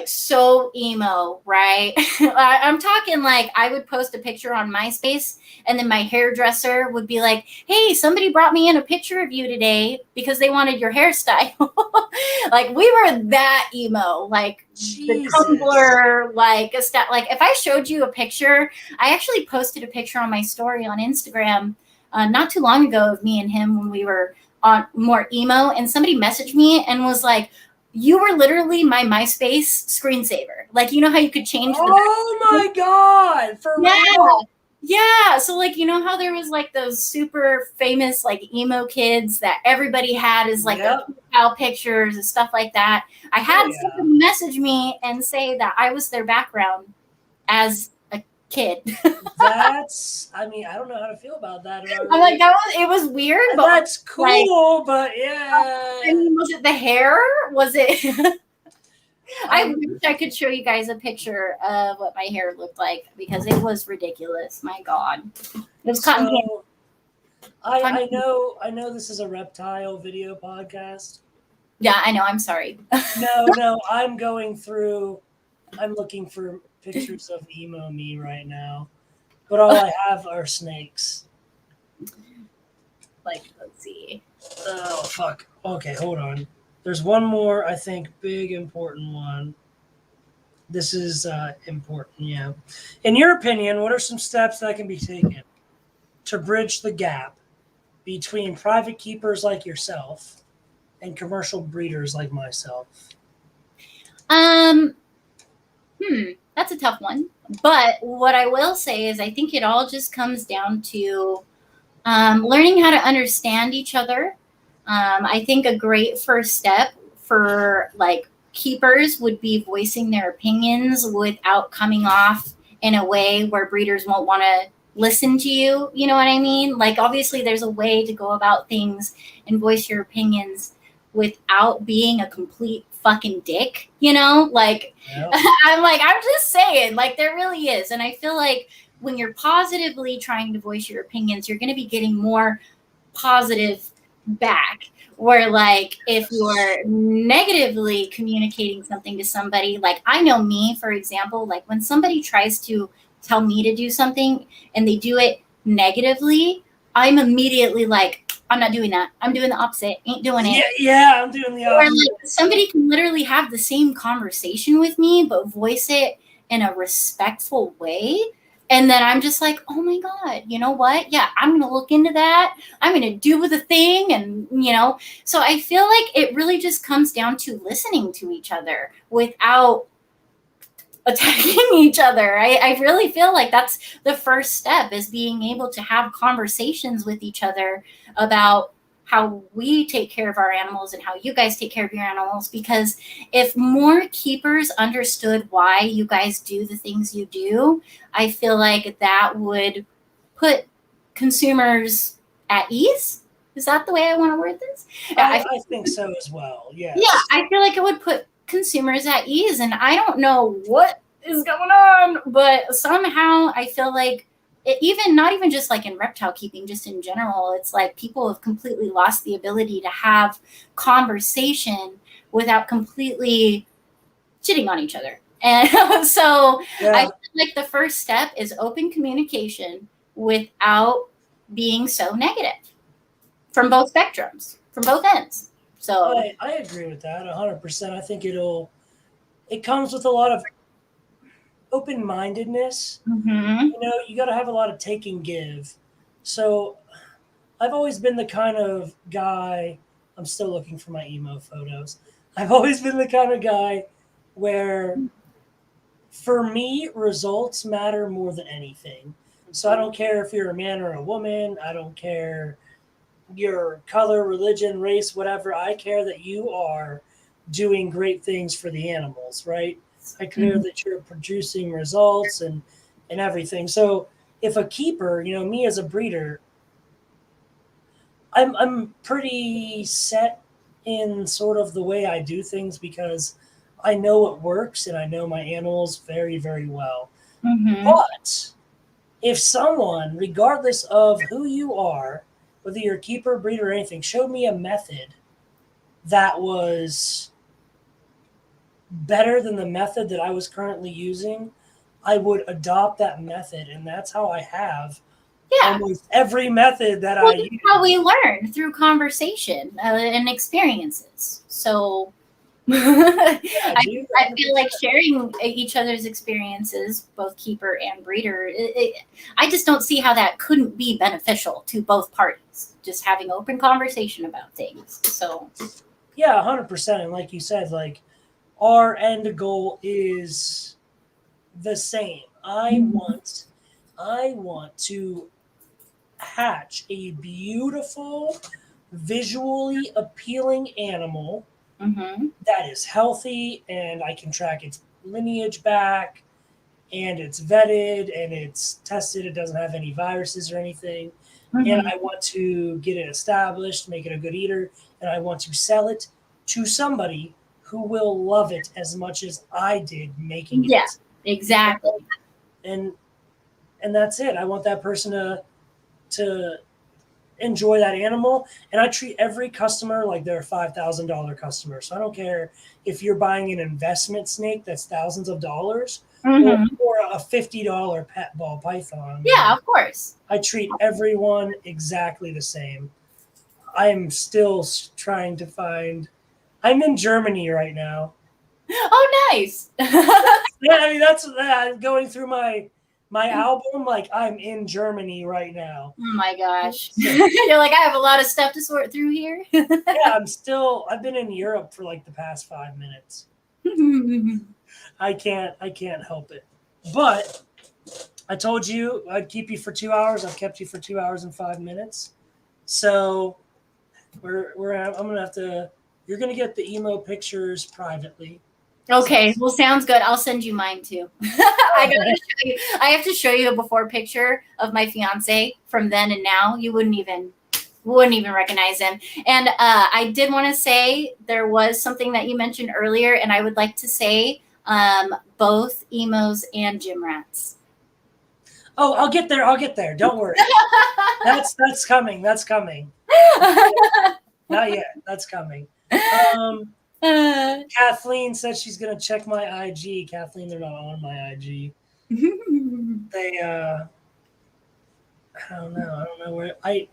so emo, right? I'm talking like I would post a picture on MySpace and then my hairdresser would be like, "Hey, somebody brought me in a picture of you today because they wanted your hairstyle." Like we were that emo, like Jesus. The Tumblr, like if I showed you a picture, I actually posted a picture on my story on Instagram not too long ago of me and him when we were on more emo, and somebody messaged me and was like, "You were literally my MySpace screensaver." Like, you know how you could change my god, for real? Yeah, so like, you know how there was like those super famous like emo kids that everybody had as like their profile pictures and stuff like that. I had somebody message me and say that I was their background as a kid. I don't know how to feel about that. I'm like, it was weird, but that's cool, but yeah. I mean, was it the hair? Was it? I wish I could show you guys a picture of what my hair looked like because it was ridiculous. My God, it was cotton candy. I know this is a reptile video podcast. Yeah, I know. I'm sorry. No, I'm looking for pictures of emo me right now, but all I have are snakes. Like, let's see. Oh, fuck. Okay, hold on. There's one more, I think, big, important one. This is important, yeah. In your opinion, what are some steps that can be taken to bridge the gap between private keepers like yourself and commercial breeders like myself? Um, that's a tough one. But what I will say is I think it all just comes down to learning how to understand each other. I think a great first step for like keepers would be voicing their opinions without coming off in a way where breeders won't want to listen to you. You know what I mean? Like, obviously, there's a way to go about things and voice your opinions without being a complete fucking dick, you know? Like, Yep. I'm just saying, like, there really is. And I feel like when you're positively trying to voice your opinions, you're going to be getting more positive back. Where, like, if you're negatively communicating something to somebody, like, I know me, for example, like, when somebody tries to tell me to do something and they do it negatively, I'm immediately like, I'm not doing that. I'm doing the opposite. Ain't doing it. Yeah, I'm doing the Or opposite. like somebody can literally have the same conversation with me, but voice it in a respectful way. And then I'm just like, oh my God, you know what? Yeah, I'm going to look into that. I'm going to do the thing. And, you know, so I feel like it really just comes down to listening to each other without attacking each other. I really feel like that's the first step, is being able to have conversations with each other about how we take care of our animals and how you guys take care of your animals. Because if more keepers understood why you guys do the things you do, I feel like that would put consumers at ease. Is that the way I want to word this? I think so as well. Yes. Yeah, I feel like it would put consumers at ease. And I don't know what is going on, but somehow I feel like even not even just like in reptile keeping, just in general, it's like people have completely lost the ability to have conversation without completely shitting on each other. And so I feel like the first step is open communication without being so negative from both spectrums, from both ends. So I agree with that 100%. I think it comes with a lot of open-mindedness. You know, you got to have a lot of take and give. So I've always been the kind of guy, I'm still looking for my emo photos. I've always been the kind of guy where, for me, results matter more than anything. So I don't care if you're a man or a woman. I don't care your color, religion, race, whatever. I care that you are doing great things for the animals, right? I care that you're producing results and everything. So if a keeper, you know, me as a breeder, I'm pretty set in sort of the way I do things because I know it works and I know my animals very, very well. But if someone, regardless of who you are, whether you're a keeper, breeder, or anything, showed me a method that was better than the method that I was currently using, I would adopt that method. And that's how I have almost every method that I use. How we learn through conversation and experiences. So I feel like sharing each other's experiences, both keeper and breeder, I just don't see how that couldn't be beneficial to both parties. Just having open conversation about things. So yeah, 100%. And like you said, like our end goal is the same. I want to hatch a beautiful, visually appealing animal that is healthy, and I can track its lineage back, and it's vetted and it's tested. It doesn't have any viruses or anything. And I want to get it established, make it a good eater, and I want to sell it to somebody who will love it as much as I did making it. Yeah, exactly. And that's it. I want that person to enjoy that animal, and I treat every customer like they're a $5,000 customer. So I don't care if you're buying an investment snake that's thousands of dollars, or a $50 pet ball python. Yeah, of course. I treat everyone exactly the same. I'm still trying to find. I'm in Germany right now. Oh, nice. Yeah, I mean that's going through my album. Like I'm in Germany right now. Oh my gosh. So, You're like, I have a lot of stuff to sort through here. yeah, I've been in Europe for like the past 5 minutes. I can't help it. But I told you I'd keep you for 2 hours. I've kept you for 2 hours and 5 minutes. So I'm gonna have to. You're gonna get the emo pictures privately. Okay, well, sounds good. I'll send you mine too. I have to show you a before picture of my fiance from then and now. You wouldn't even recognize him. And I did want to say there was something that you mentioned earlier, and I would like to say both emos and gym rats. Oh, I'll get there. Don't worry. That's coming. That's coming. Not yet. That's coming. Kathleen said she's gonna check my IG. Kathleen, they're not on my IG. They I don't know where I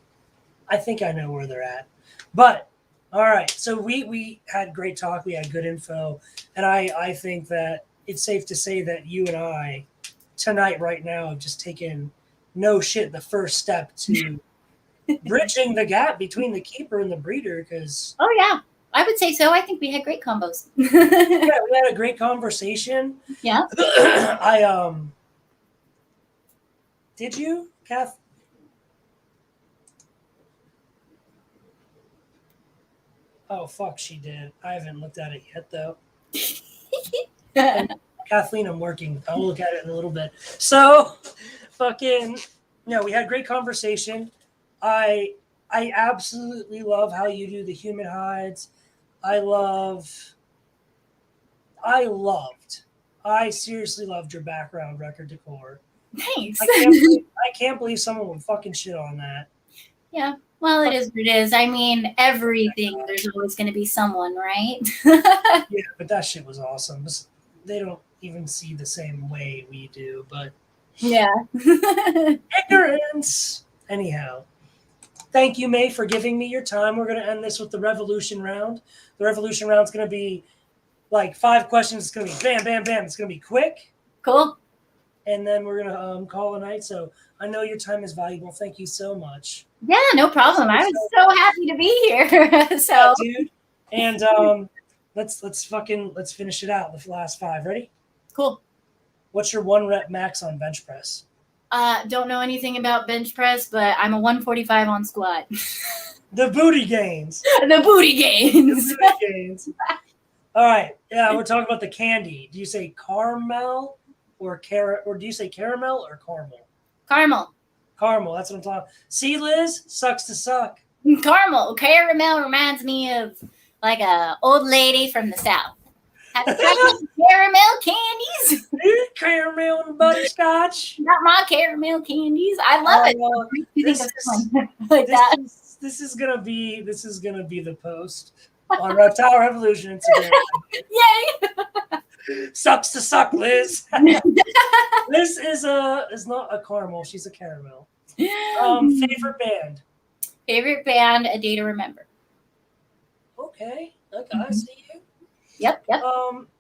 think I know where they're at. But all right, so we had great talk, we had good info, and I think that it's safe to say that you and I tonight right now have just taken the first step to bridging the gap between the keeper and the breeder, because oh yeah, I would say so. I think we had great combos. yeah, we had a great conversation. Yeah. Did you, Kath? Oh fuck, she did. I haven't looked at it yet though. Kathleen, I'm working. I'll look at it in a little bit. So, we had great conversation. I absolutely love how you do the human hides. I seriously loved your background record decor. Thanks. I can't believe someone would fucking shit on that. Yeah. Well, it is what it is. I mean, everything, there's always going to be someone, right? Yeah, but that shit was awesome. They don't even see the same way we do, but yeah. Ignorance. Anyhow, thank you, May, for giving me your time. We're going to end this with the Revolution round. The Revolution round is going to be like 5 questions. It's going to be bam, bam, bam. It's going to be quick. Cool. And then we're going to call a night. So I know your time is valuable. Thank you so much. Yeah, no problem. I was so happy to be here. So, yeah, dude. And let's finish it out. The last 5. Ready? Cool. What's your 1 rep max on bench press? Don't know anything about bench press, but I'm a 145 on squat. The booty gains. The booty gains. All right. Yeah, we're talking about the candy. Do you say caramel or do you say caramel or caramel? Caramel. Caramel. That's what I'm talking. See, Liz, sucks to suck. Caramel. Caramel reminds me of like a old lady from the South. Have you tried caramel candies? Caramel and butterscotch. Not my caramel candies. I love it. This is gonna be the post on Reptile Revolution Instagram. Yay! Sucks to suck, Liz. Liz is not a caramel. She's a caramel. Favorite band. Favorite band, A Day to Remember. Okay, I see you. Yep.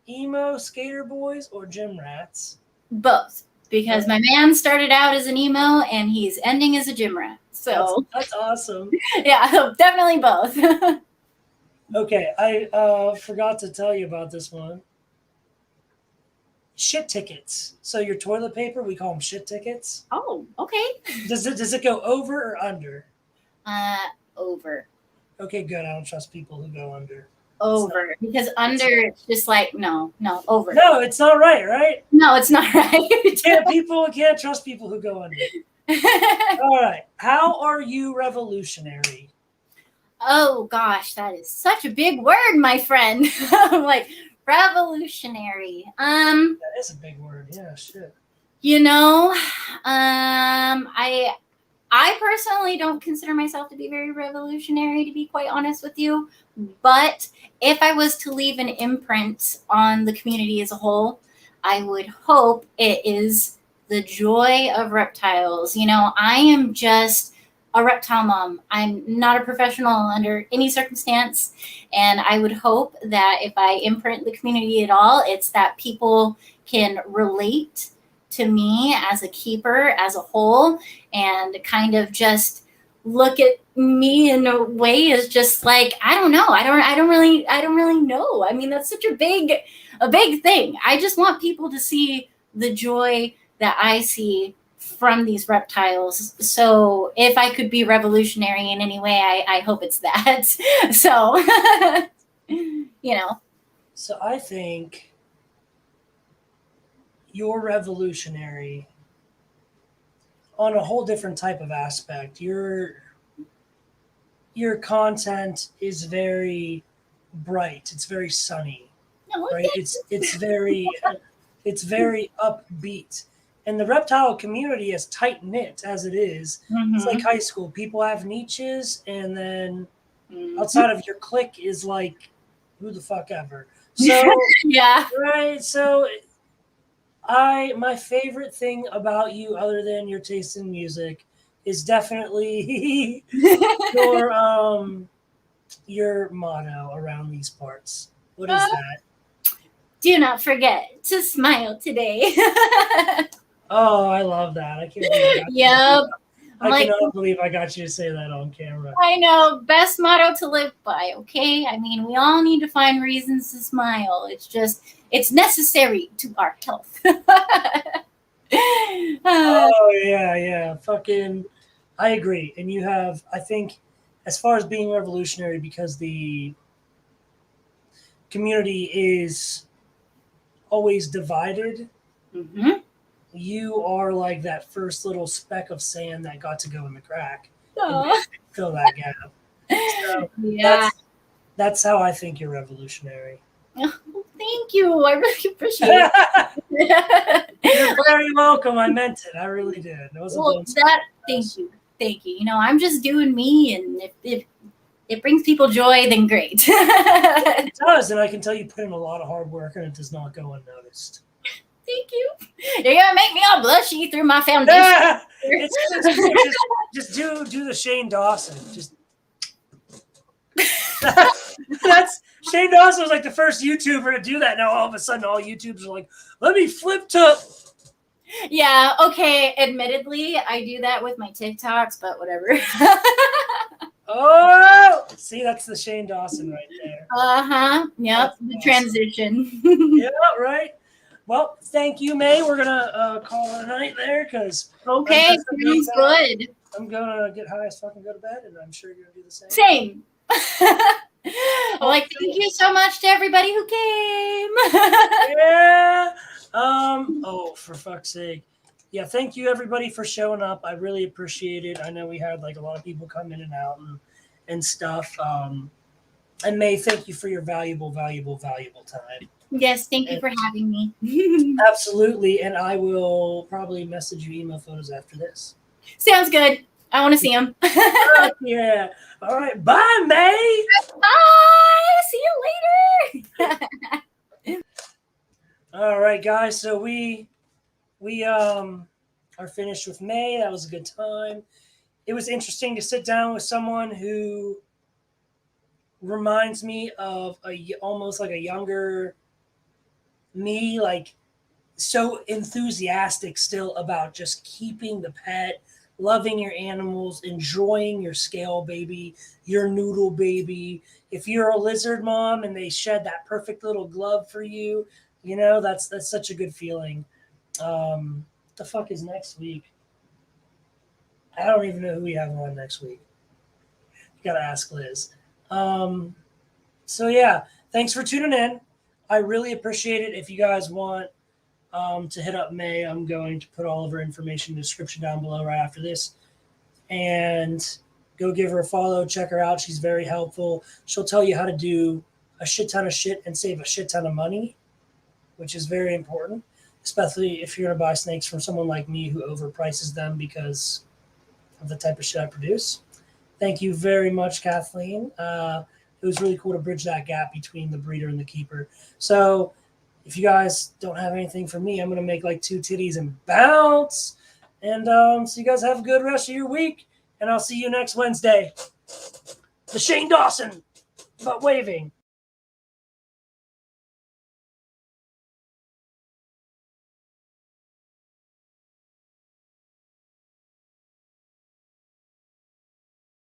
Emo skater boys or gym rats? Both, because my man started out as an emo and he's ending as a gym rat. So that's awesome. Yeah, definitely both. Okay, I forgot to tell you about this one. Shit tickets. So your toilet paper, we call them shit tickets. Oh, okay. Does it go over or under? Over. Okay, good. I don't trust people who go under. Over, because under it's just like no, over. No, it's not right? No, it's not right. People can't trust people who go under. All right. How are you revolutionary? Oh gosh, that is such a big word, my friend. I'm like revolutionary. That is a big word. Yeah, shit. You know, I personally don't consider myself to be very revolutionary, to be quite honest with you. But if I was to leave an imprint on the community as a whole, I would hope it is the joy of reptiles. You know, I am just a reptile mom. I'm not a professional under any circumstance. And I would hope that if I imprint the community at all, it's that people can relate to me as a keeper as a whole and kind of just look at me in a way as just like, I don't know. I don't really know. I mean, that's such a big thing. I just want people to see the joy that I see from these reptiles. So if I could be revolutionary in any way, I hope it's that. So, you know. So I think you're revolutionary on a whole different type of aspect. Your content is very bright. It's very sunny, right? It's very upbeat. And the reptile community is tight knit as it is. Mm-hmm. It's like high school. People have niches, and then outside of your clique is like who the fuck ever. So yeah, right. So my favorite thing about you, other than your taste in music, is definitely your motto around these parts. What is that? Do not forget to smile today. Oh, I love that. I can't believe Yep. I cannot believe I got you to say that on camera. I know. Best motto to live by, okay? I mean, we all need to find reasons to smile. It's necessary to our health. Oh, yeah. Fucking, I agree. And you have, I think, as far as being revolutionary, because the community is always divided, you are like that first little speck of sand that got to go in the crack and fill that gap. So yeah, that's how I think you're revolutionary. Oh, thank you. I really appreciate it. You're very welcome. I meant it. I really did. Thank you. You know, I'm just doing me, and if it brings people joy, then great. It does, and I can tell you put in a lot of hard work, and it does not go unnoticed. Thank you. You're gonna make me all blushy through my foundation. Just do the Shane Dawson. Just that's Shane Dawson was like the first YouTuber to do that. Now all of a sudden, all YouTubers are like, "Let me flip to." Yeah. Okay. Admittedly, I do that with my TikToks, but whatever. Oh, see, that's the Shane Dawson right there. Yep. That's the awesome. Transition. Yeah. Right. Well, thank you, May. We're gonna call it a night there because okay, sounds good. I'm gonna get high as fuck and go to bed, and I'm sure you're gonna do the same. Same. Like, thank you so much to everybody who came. Yeah. Oh, for fuck's sake. Yeah, thank you everybody for showing up. I really appreciate it. I know we had like a lot of people come in and out and stuff. And May, thank you for your valuable time. Yes, thank you for having me. Absolutely. And I will probably message you email photos after this. Sounds good. I want to see them. Yeah. All right. Bye, May. Bye. See you later. All right, guys. So we are finished with May. That was a good time. It was interesting to sit down with someone who reminds me of almost like a younger me, like so enthusiastic still about just keeping the pet, loving your animals, enjoying your scale baby, your noodle baby. If you're a lizard mom and they shed that perfect little glove for you, you know, that's such a good feeling. What the fuck is next week? I don't even know who we have on next week. You gotta ask Liz. So yeah, thanks for tuning in. I really appreciate it. If you guys want to hit up May, I'm going to put all of her information in the description down below right after this. And go give her a follow, check her out. She's very helpful. She'll tell you how to do a shit ton of shit and save a shit ton of money, which is very important, especially if you're going to buy snakes from someone like me who overprices them because of the type of shit I produce. Thank you very much, Kathleen. It was really cool to bridge that gap between the breeder and the keeper. So if you guys don't have anything for me, I'm going to make like 2 titties and bounce. And so you guys have a good rest of your week. And I'll see you next Wednesday. The Shane Dawson, but waving.